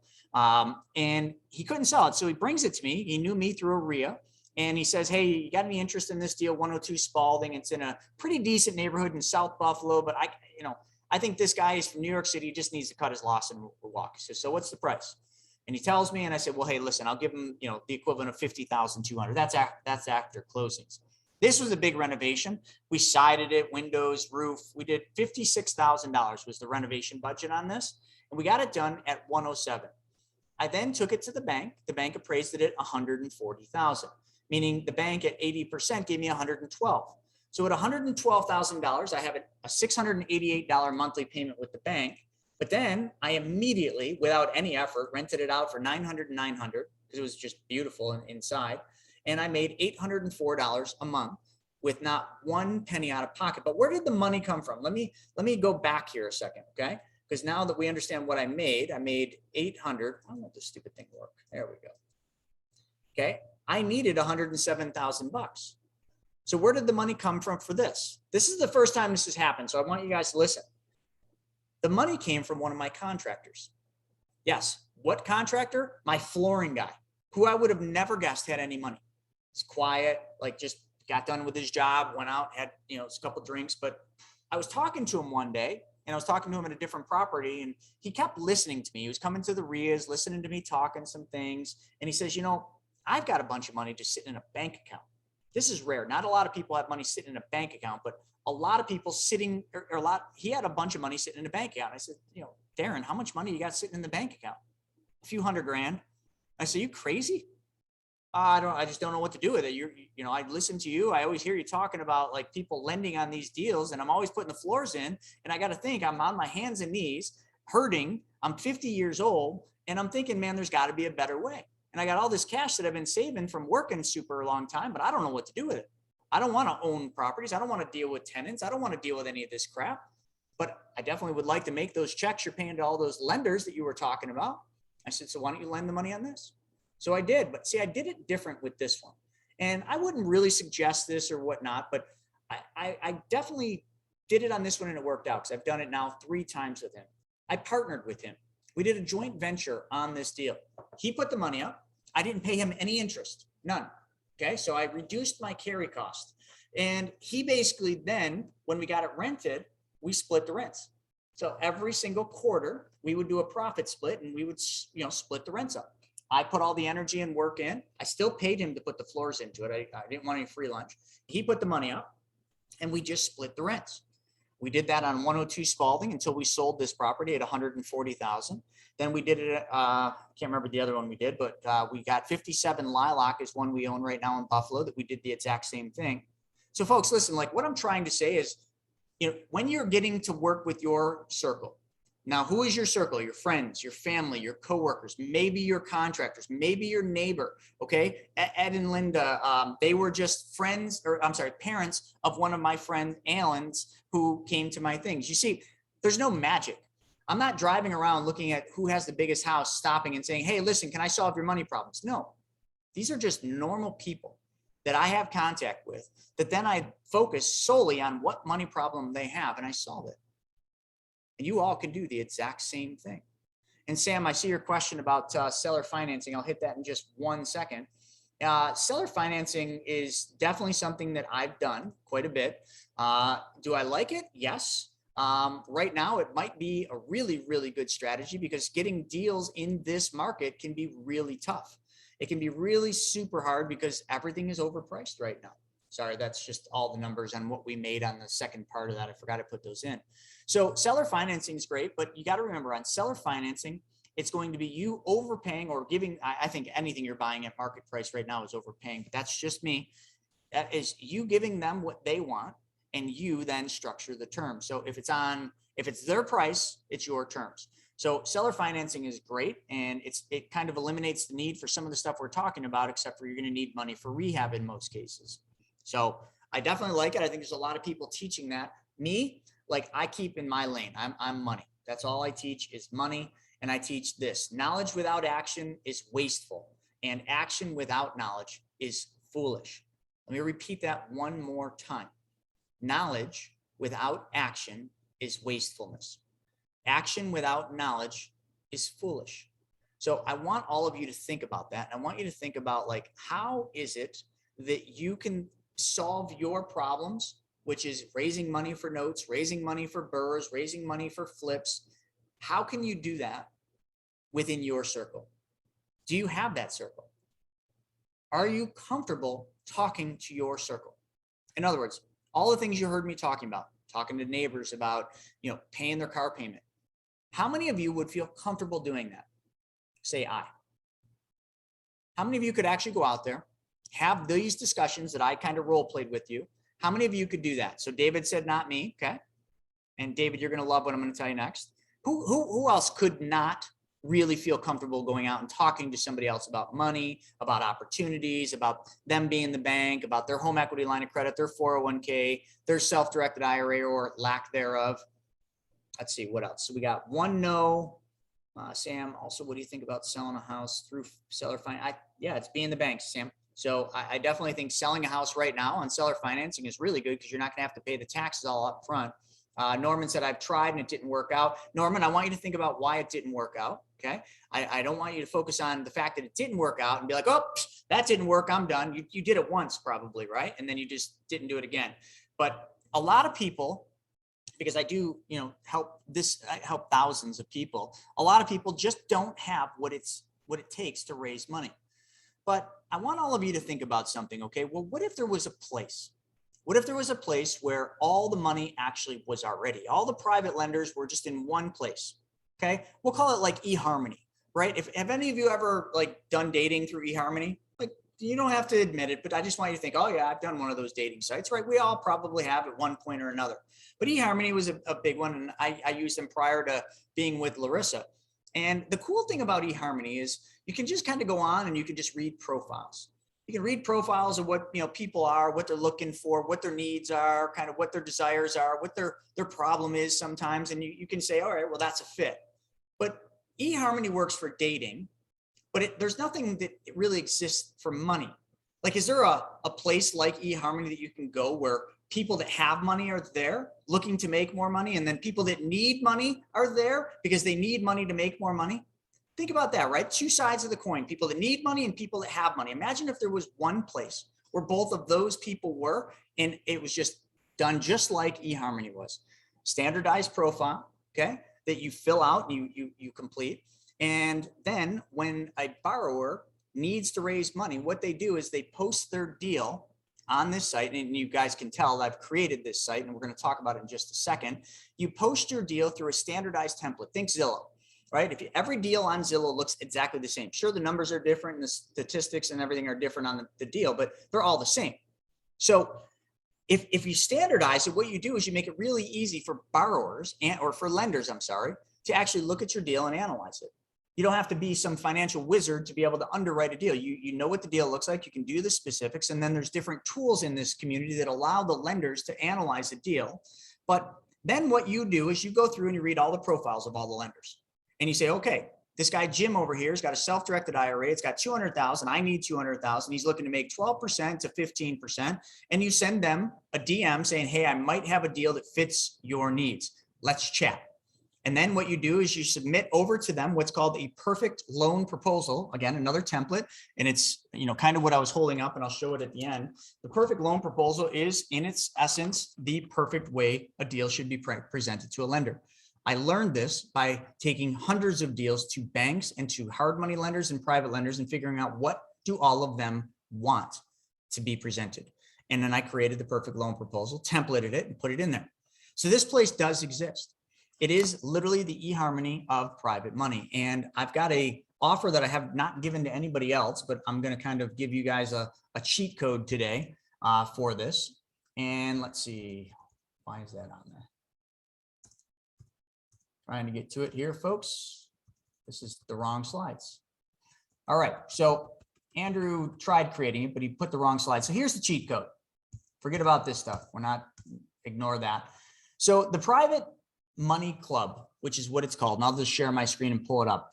And he couldn't sell it. So he brings it to me. He knew me through a RIA. And he says, hey, you got any interest in this deal? 102 Spalding. It's in a pretty decent neighborhood in South Buffalo, but I think this guy is from New York City. He just needs to cut his loss and walk. He says, so what's the price? And he tells me, and I said, well, hey, listen, I'll give him, the equivalent of $50,200. That's after closings. This was a big renovation. We sided it, windows, roof. We did $56,000 was the renovation budget on this. And we got it done at 107. I then took it to the bank. The bank appraised it at 140,000. Meaning the bank at 80% gave me 112. So at $112,000, I have a $688 monthly payment with the bank. But then I immediately, without any effort, rented it out for $900 and $900 because it was just beautiful inside. And I made $804 a month with not one penny out of pocket. But where did the money come from? Let me go back here a second, okay? Because now that we understand what I made 800. I don't know if this stupid thing worked. There we go. Okay. I needed $107,000. So where did the money come from for this? This is the first time this has happened. So I want you guys to listen. The money came from one of my contractors. Yes. What contractor? My flooring guy, who I would have never guessed had any money. He's quiet, like just got done with his job, went out, had, a couple drinks. But I was talking to him one day, and I was talking to him at a different property, and he kept listening to me. He was coming to the RIAs, listening to me, talking some things. And he says, I've got a bunch of money just sitting in a bank account. This is rare. Not a lot of people have money sitting in a bank account, but a lot of people sitting, he had a bunch of money sitting in a bank account. I said, Darren, how much money you got sitting in the bank account? A few $100,000. I said, you crazy? I just don't know what to do with it. I listen to you. I always hear you talking about like people lending on these deals, and I'm always putting the floors in. And I got to think, I'm on my hands and knees hurting. I'm 50 years old, and I'm thinking, man, there's got to be a better way. And I got all this cash that I've been saving from working super long time, but I don't know what to do with it. I don't want to own properties. I don't want to deal with tenants. I don't want to deal with any of this crap, but I definitely would like to make those checks you're paying to all those lenders that you were talking about. I said, so why don't you lend the money on this? So I did, but see, I did it different with this one. And I wouldn't really suggest this or whatnot, but I definitely did it on this one, and it worked out because I've done it now 3 times with him. I partnered with him. We did a joint venture on this deal. He put the money up. I didn't pay him any interest, none. Okay, so I reduced my carry cost. And he basically then, when we got it rented, we split the rents. So every single quarter, we would do a profit split and we would, split the rents up. I put all the energy and work in. I still paid him to put the floors into it. I didn't want any free lunch. He put the money up and we just split the rents. We did that on 102 Spalding until we sold this property at 140,000. Then we did it. I can't remember the other one we did, but we got 57 Lilac is one we own right now in Buffalo that we did the exact same thing. So folks, listen, like what I'm trying to say is, when you're getting to work with your circle, now, who is your circle? Your friends, your family, your coworkers, maybe your contractors, maybe your neighbor. Okay. Ed and Linda, they were just friends, or I'm sorry, parents of one of my friend Alan's who came to my things. You see, there's no magic. I'm not driving around looking at who has the biggest house, stopping and saying, hey, listen, can I solve your money problems? No, these are just normal people that I have contact with that then I focus solely on what money problem they have and I solve it. And you all can do the exact same thing. And Sam, I see your question about seller financing. I'll hit that in just 1 second. Seller financing is definitely something that I've done quite a bit. Do I like it? Yes. Right now, it might be a really, really good strategy because getting deals in this market can be really tough. It can be really super hard because everything is overpriced right now. Sorry, that's just all the numbers on what we made on the second part of that. I forgot to put those in. So seller financing is great, but you got to remember on seller financing, it's going to be you overpaying or giving. I think anything you're buying at market price right now is overpaying, but that's just me. That is you giving them what they want and you then structure the terms. So if it's their price, it's your terms. So seller financing is great. And it kind of eliminates the need for some of the stuff we're talking about, except for you're going to need money for rehab in most cases. So I definitely like it. I think there's a lot of people teaching that. Me, like I keep in my lane. I'm money. That's all I teach is money. And I teach this: knowledge without action is wasteful, and action without knowledge is foolish. Let me repeat that one more time. Knowledge without action is wastefulness. Action without knowledge is foolish. So I want all of you to think about that. I want you to think about, like, how is it that you can solve your problems, which is raising money for notes, raising money for burrs, raising money for flips. How can you do that within your circle? Do you have that circle? Are you comfortable talking to your circle? In other words, all the things you heard me talking about, talking to neighbors about, paying their car payment. How many of you would feel comfortable doing that? Say I. How many of you could actually go out there, have these discussions that I kind of role played with you? How many of you could do that? So David said, not me. Okay. And David, you're going to love what I'm going to tell you next. Who else could not really feel comfortable going out and talking to somebody else about money, about opportunities, about them being the bank, about their home equity line of credit, their 401k, their self-directed IRA or lack thereof? Let's see what else. So we got one no. Sam, also, what do you think about selling a house through seller finance? Yeah, it's being the bank, Sam. So I definitely think selling a house right now on seller financing is really good because you're not going to have to pay the taxes all up front. Norman said, I've tried and it didn't work out. Norman, I want you to think about why it didn't work out. Okay. I don't want you to focus on the fact that it didn't work out and be like, oh, that didn't work, I'm done. You did it once probably, right? And then you just didn't do it again. But a lot of people, because I do, I help thousands of people. A lot of people just don't have what it takes to raise money. But I want all of you to think about something. Okay. Well, what if there was a place? What if there was a place where all the money actually was already, all the private lenders were just in one place? Okay. We'll call it like eHarmony, right? Have any of you ever done dating through eHarmony? You don't have to admit it, but I just want you to think, oh yeah, I've done one of those dating sites, right? We all probably have at one point or another, but eHarmony was a big one. And I used them prior to being with Larissa. And the cool thing about eHarmony is you can just kind of go on and you can just read profiles. You can read profiles of what people are, what they're looking for, what their needs are, kind of what their desires are, what their problem is sometimes. And you can say, all right, well, that's a fit. But eHarmony works for dating, but there's nothing that really exists for money. Like, is there a place like eHarmony that you can go where people that have money are there looking to make more money, and then people that need money are there because they need money to make more money? think about that, right? Two sides of the coin, people that need money and people that have money. Imagine if there was one place where both of those people were, and it was just done just like eHarmony was. Standardized profile, okay, that you fill out, you complete. And then when a borrower needs to raise money, what they do is they post their deal on this site, and you guys can tell I've created this site, and we're going to talk about it in just a second. You post your deal through a standardized template. Think Zillow, right? If every deal on Zillow looks exactly the same. Sure, the numbers are different and the statistics and everything are different on the deal, but they're all the same. So if you standardize it, what you do is you make it really easy for borrowers or for lenders, I'm sorry, to actually look at your deal and analyze it. You don't have to be some financial wizard to be able to underwrite a deal. You know what the deal looks like. You can do the specifics. And then there's different tools in this community that allow the lenders to analyze a deal. But then what you do is you go through and you read all the profiles of all the lenders. And you say, okay, this guy Jim over here has got a self-directed IRA. It's got 200,000. I need 200,000. He's looking to make 12% to 15%. And you send them a DM saying, hey, I might have a deal that fits your needs. Let's chat. And then what you do is you submit over to them what's called a perfect loan proposal. Again, another template. And it's, kind of what I was holding up, and I'll show it at the end. The perfect loan proposal is, in its essence, the perfect way a deal should be presented to a lender. I learned this by taking hundreds of deals to banks and to hard money lenders and private lenders and figuring out what do all of them want to be presented. And then I created the perfect loan proposal, templated it, and put it in there. So this place does exist. It is literally the eHarmony of private money. And I've got a offer that I have not given to anybody else, but I'm going to kind of give you guys a cheat code today for this. And let's see, why is that on there? Trying to get to it here, folks. This is the wrong slides. All right, so Andrew tried creating it, but he put the wrong slide. So here's the cheat code. Forget about this stuff. Ignore that. So the Private Money Club, which is what it's called, and I'll just share my screen and pull it up.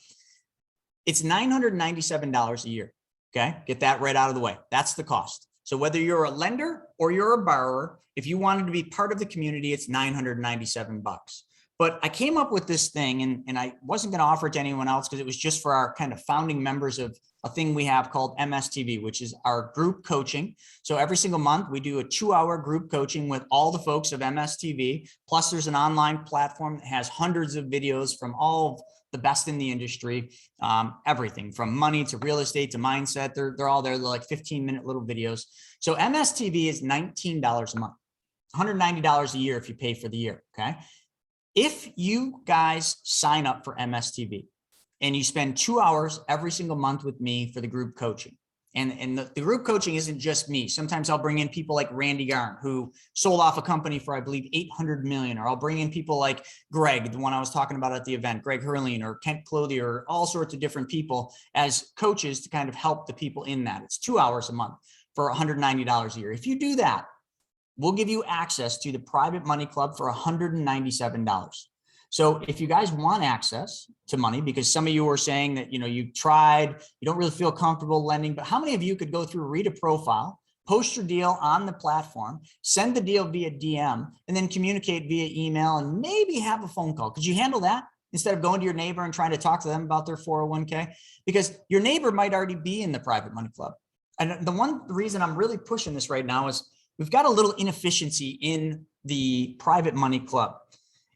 It's $997 a year. Okay, get that right out of the way. That's the cost. So whether you're a lender or you're a borrower, if you wanted to be part of the community, it's $997. But I came up with this thing, and I wasn't going to offer it to anyone else because it was just for our kind of founding members of a thing we have called MSTV, which is our group coaching. So every single month we do a 2-hour group coaching with all the folks of MSTV. Plus there's an online platform that has hundreds of videos from all of the best in the industry, everything from money to real estate to mindset. They're all there. They're like 15-minute little videos. So MSTV is $19 a month, $190 a year if you pay for the year. Okay. If you guys sign up for MSTV and you spend 2 hours every single month with me for the group coaching, and the group coaching isn't just me. Sometimes I'll bring in people like Randy Garn, who sold off a company for, I believe, 800 million, or I'll bring in people like Greg, the one I was talking about at the event, Greg Hurleen, or Kent Clothier, or all sorts of different people as coaches to kind of help the people in that. It's 2 hours a month for $190 a year. If you do that, we'll give you access to the Private Money Club for $197. So if you guys want access to money, because some of you are saying that, you tried, you don't really feel comfortable lending, but how many of you could go through, read a profile, post your deal on the platform, send the deal via DM, and then communicate via email and maybe have a phone call? Could you handle that instead of going to your neighbor and trying to talk to them about their 401k? Because your neighbor might already be in the Private Money Club. And the reason I'm really pushing this right now is we've got a little inefficiency in the Private Money Club.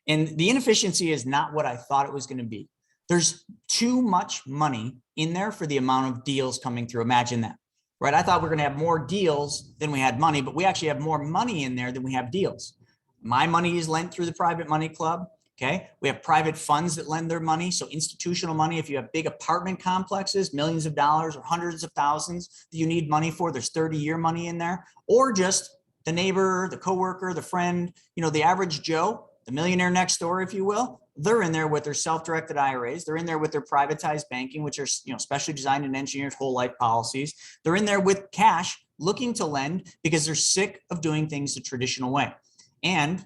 And the inefficiency is not what I thought it was going to be. There's too much money in there for the amount of deals coming through. Imagine that, right? I thought we were going to have more deals than we had money, but we actually have more money in there than we have deals. My money is lent through the Private Money Club. Okay. We have private funds that lend their money. So institutional money, if you have big apartment complexes, millions of dollars or hundreds of thousands that you need money for, there's 30-year money in there, or just the neighbor, the coworker, the friend, the average Joe, the millionaire next door, if you will. They're in there with their self-directed IRAs. They're in there with their privatized banking, which are, specially designed and engineered whole life policies. They're in there with cash looking to lend because they're sick of doing things the traditional way. And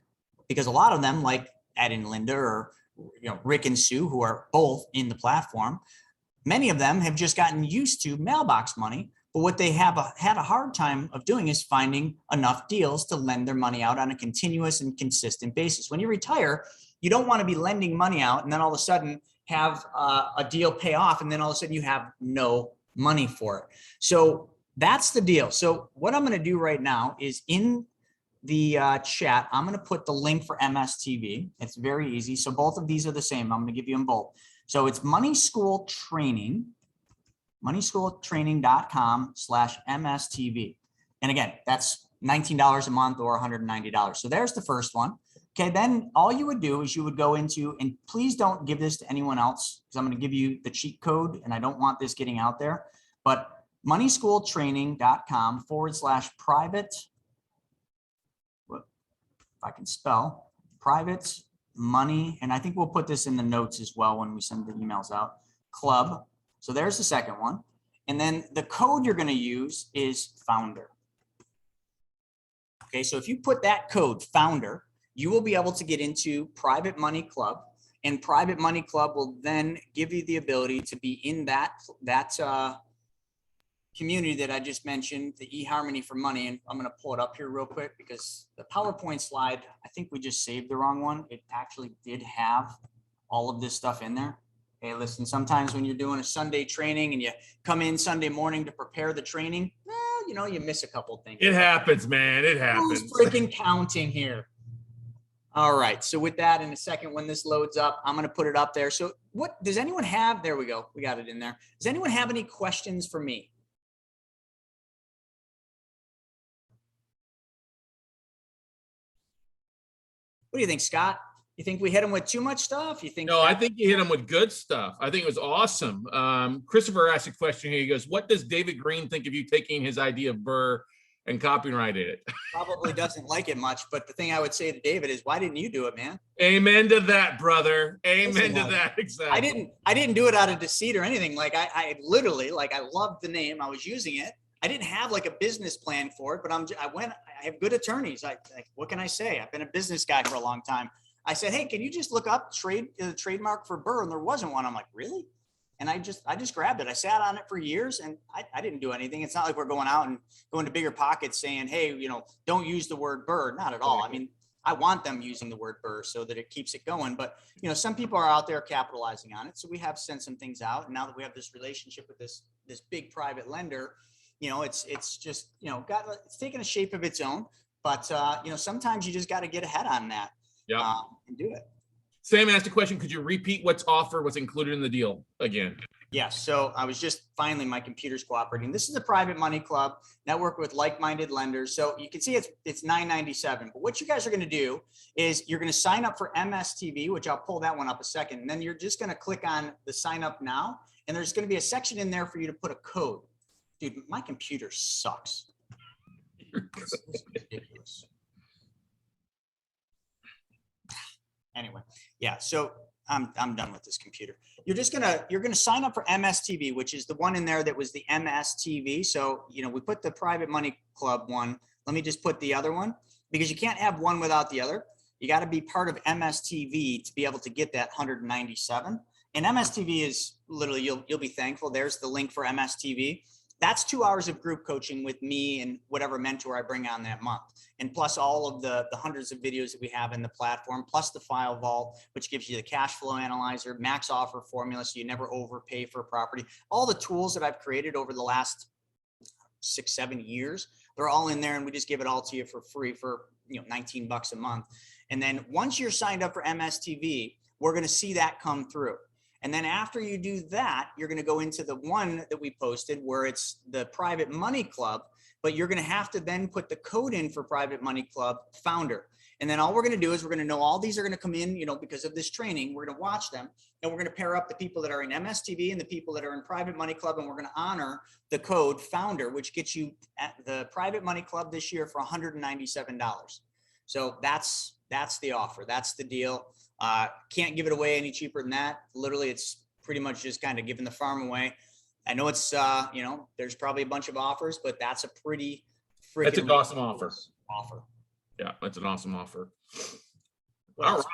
because a lot of them, like Ed and Linda, or Rick and Sue, who are both in the platform, many of them have just gotten used to mailbox money. But what they have had a hard time of doing is finding enough deals to lend their money out on a continuous and consistent basis. When you retire, you don't want to be lending money out and then all of a sudden have a deal pay off, and then all of a sudden you have no money for it. So that's the deal. So what I'm going to do right now is in the chat, I'm going to put the link for MSTV. It's very easy. So both of these are the same. I'm going to give you them both. So it's Money School Training, moneyschooltraining.com/MSTV. And again, that's $19 a month or $190. So there's the first one. Okay, then all you would do is you would go into, and please don't give this to anyone else because I'm going to give you the cheat code and I don't want this getting out there, but moneyschooltraining.com/private, if I can spell, private money, and I think we'll put this in the notes as well when we send the emails out, club. So there's the second one. And then the code you're going to use is founder. Okay, so if you put that code founder, you will be able to get into Private Money Club, and Private Money Club will then give you the ability to be in that community that I just mentioned, the eHarmony for Money. And I'm going to pull it up here real quick because the PowerPoint slide, I think we just saved the wrong one. It actually did have all of this stuff in there. Hey, listen, sometimes when you're doing a Sunday training and you come in Sunday morning to prepare the training, well, you know, you miss a couple of things. It happens, man. It happens. Who's freaking counting here? All right. So with that, in a second, when this loads up, I'm going to put it up there. So what does anyone have? There we go. We got it in there. Does anyone have any questions for me? What do you think, Scott? You think we hit him with too much stuff? You think? No, I think you hit him with good stuff. I think it was awesome. Christopher asked a question here. He goes, what does David Green think of you taking his idea of Burr and copyrighted it? Probably doesn't like it much, but the thing I would say to David is, why didn't you do it, man? Amen to that, brother. Amen to that. Exactly. I didn't do it out of deceit or anything. Like I literally, like, I loved the name. I was using it. I didn't have like a business plan for it, but I have good attorneys. What can I say? I've been a business guy for a long time. I said, hey, can you just look up trademark for Burr? And there wasn't one. I'm like, really? And I just grabbed it. I sat on it for years and I didn't do anything. It's not like we're going out and going to bigger pockets saying, hey, you know, don't use the word Burr. Not at all. I mean, I want them using the word Burr so that it keeps it going. But, you know, some people are out there capitalizing on it. So we have sent some things out. And now that we have this relationship with this big private lender, you know, it's just, you know, it's taken a shape of its own. But, you know, sometimes you just got to get ahead on that. Yeah. And do it. Sam asked a question. Could you repeat what's offered, what's included in the deal again? Yes. So I was just finally, my computer's cooperating. This is a private money club network with like-minded lenders. So you can see it's $9.97. But what you guys are going to do is you're going to sign up for MSTV, which I'll pull that one up a second. And then you're just going to click on the sign up now. And there's going to be a section in there for you to put a code. Dude, my computer sucks. This is ridiculous. Anyway, yeah, so I'm done with this computer. You're gonna sign up for MSTV, which is the one in there that was the MSTV. So, you know, we put the Private Money Club one. Let me just put the other one, because you can't have one without the other. You got to be part of MSTV to be able to get that 197. And MSTV is literally, you'll be thankful. There's the link for MSTV. That's 2 hours of group coaching with me and whatever mentor I bring on that month. And plus all of the hundreds of videos that we have in the platform, plus the file vault, which gives you the cash flow analyzer, max offer formula, so you never overpay for a property. All the tools that I've created over the last 6-7 years, they're all in there, and we just give it all to you for free for, you know, $19 a month. And then once you're signed up for MSTV, we're going to see that come through. And then after you do that, you're going to go into the one that we posted where it's the Private Money Club, but you're going to have to then put the code in for Private Money Club founder. And then all we're going to do is we're going to know all these are going to come in, you know, because of this training, we're going to watch them, and we're going to pair up the people that are in MSTV and the people that are in Private Money Club. And we're going to honor the code founder, which gets you at the Private Money Club this year for $197. So that's the offer. That's the deal. Can't give it away any cheaper than that. Literally, it's pretty much just kind of giving the farm away. I know it's, you know, there's probably a bunch of offers, but that's a pretty freaking That's an awesome offer. Yeah, that's an awesome offer. All right.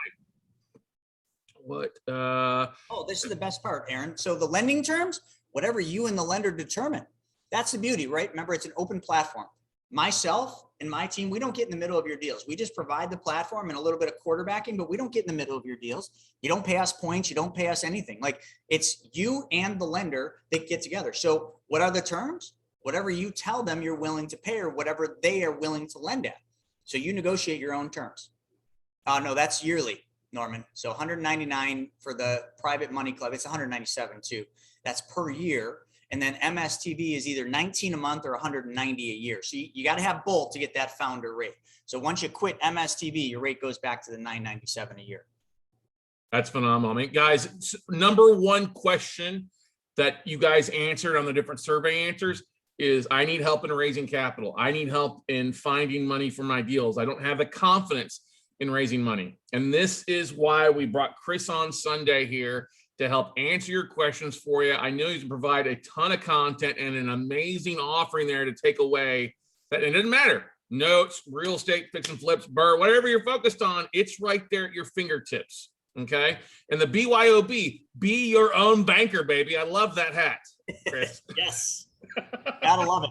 What? Oh, this is the best part, Aaron. So the lending terms, whatever you and the lender determine, that's the beauty, right? Remember, it's an open platform. myself and my team, we don't get in the middle of your deals. We just provide the platform and a little bit of quarterbacking, but we don't get in the middle of your deals. You don't pay us points. You don't pay us anything. Like, it's you and the lender that get together. So what are the terms? Whatever you tell them you're willing to pay, or whatever they are willing to lend at. So you negotiate your own terms. No, that's yearly, Norman. So 199 for the private money club. It's 197 too. That's per year. And then MSTV is either 19 a month or 190 a year. So you got to have both to get that founder rate. So once you quit MSTV, your rate goes back to the 997 a year. That's phenomenal. I mean, guys, number one question that you guys answered on the different survey answers is, I need help in raising capital. I need help in finding money for my deals. I don't have the confidence in raising money. And this is why we brought Chris on Sunday here to help answer your questions for you. I know he's going to provide a ton of content and an amazing offering there to take away. That it doesn't matter. Notes, real estate, fix and flips, BRRRR, whatever you're focused on, it's right there at your fingertips. Okay. And the BYOB, be your own banker, baby. I love that hat, Chris. Yes. Gotta love it.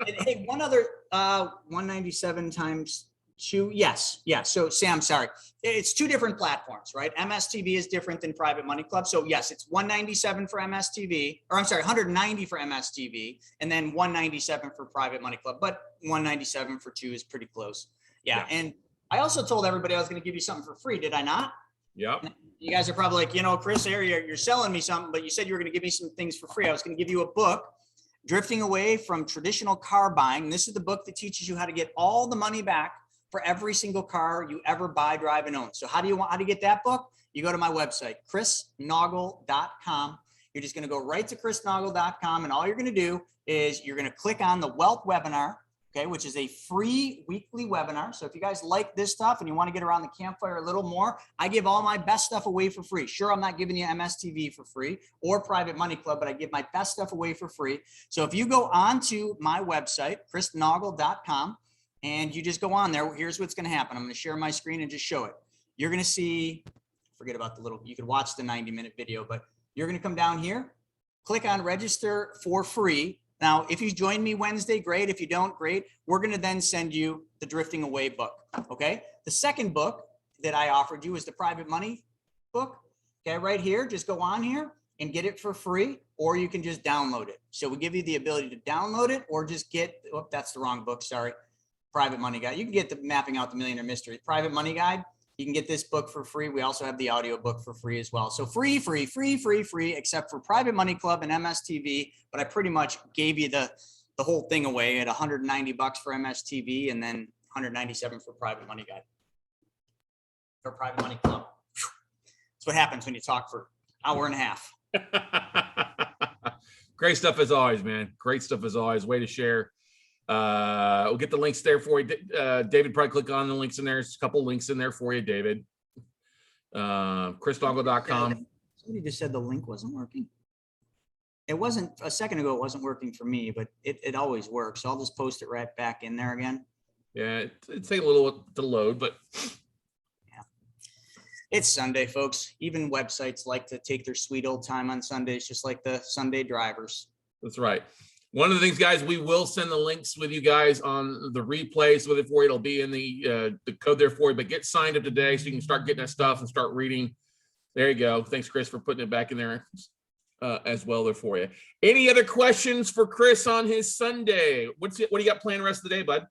And hey, one other 197 times 2. Yes. Yeah. So Sam, sorry. It's 2 different platforms, right? MSTV is different than Private Money Club. So yes, it's 197 for MSTV, or I'm sorry, 190 for MSTV, and then 197 for Private Money Club. But 197 for 2 is pretty close. Yeah. And I also told everybody I was going to give you something for free. Did I not? Yep. You guys are probably like, Chris, you're selling me something, but you said you were going to give me some things for free. I was going to give you a book, Drifting Away from Traditional Car Buying. This is the book that teaches you how to get all the money back for every single car you ever buy, drive, and own. So how do you get that book? You go to my website, chrisnaugle.com. You're just going to go right to chrisnaugle.com, and all you're going to do is you're going to click on the wealth webinar, okay, which is a free weekly webinar. So if you guys like this stuff and you want to get around the campfire a little more, I give all my best stuff away for free. Sure, I'm not giving you MSTV for free or Private Money Club, but I give my best stuff away for free. So if you go onto my website, chrisnaugle.com, and you just go on there, here's what's going to happen. I'm going to share my screen and just show it. You're going to see, forget about the little, you could watch the 90-minute video, but you're going to come down here, click on register for free. Now, if you join me Wednesday, great. If you don't, great. We're going to then send you the Drifting Away book. Okay. The second book that I offered you is the Private Money book. Okay. Right here, just go on here and get it for free, or you can just download it. So we give you the ability to download it or just get, oh, that's the wrong book. Sorry. Private Money Guide. You can get the Mapping Out the Millionaire Mystery. Private Money Guide. You can get this book for free. We also have the audio book for free as well. So free, except for Private Money Club and MSTV. But I pretty much gave you the whole thing away at $190 for MSTV and then $197 for Private Money Guide or Private Money Club. That's what happens when you talk for an hour and a half. Great stuff as always, man. Great stuff as always. Way to share. We'll get the links there for you. David, probably click on the links in there. There's a couple links in there for you, David. chrisnaugle.com. Somebody just said the link wasn't working. It wasn't a second ago. It wasn't working for me, but it always works. So I'll just post it right back in there again. Yeah, it's taking a little to load, but yeah, it's Sunday, folks. Even websites like to take their sweet old time on Sundays, just like the Sunday drivers. That's right. One of the things, guys, we will send the links with you guys on the replays with it for you. It'll be in the code there for you, but get signed up today so you can start getting that stuff and start reading. There you go. Thanks, Chris, for putting it back in there as well there for you. Any other questions for Chris on his Sunday? What do you got planned the rest of the day, bud?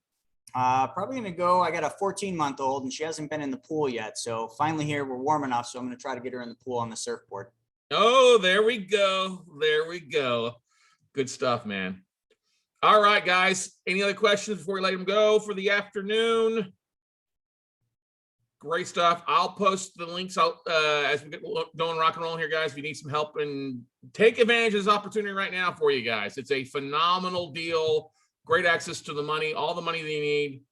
Probably going to go. I got a 14-month-old and she hasn't been in the pool yet. So finally here, we're warm enough. So I'm going to try to get her in the pool on the surfboard. Oh, there we go. There we go. Good stuff, man. All right, guys. Any other questions before we let him go for the afternoon? Great stuff. I'll post the links out as we get going rock and roll here, guys. If you need some help, and take advantage of this opportunity right now for you guys. It's a phenomenal deal. Great access to the money, all the money that you need.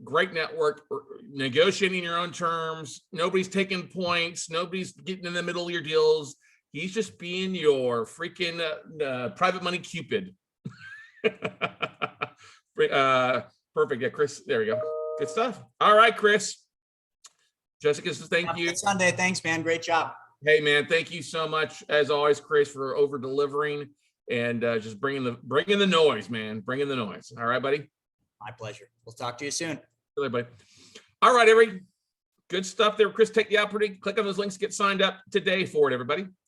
Great network, negotiating your own terms. Nobody's taking points. Nobody's getting in the middle of your deals. He's just being your freaking private money Cupid. Perfect. Yeah, Chris, there we go. Good stuff. All right, Chris. Jessica says thank you. Good Sunday. Thanks, man. Great job. Hey, man, thank you so much, as always, Chris, for over-delivering and just bringing the noise, man. Bringing the noise. All right, buddy? My pleasure. We'll talk to you soon. Everybody. All right, everybody. Good stuff there. Chris, take the opportunity. Click on those links, get signed up today for it, everybody.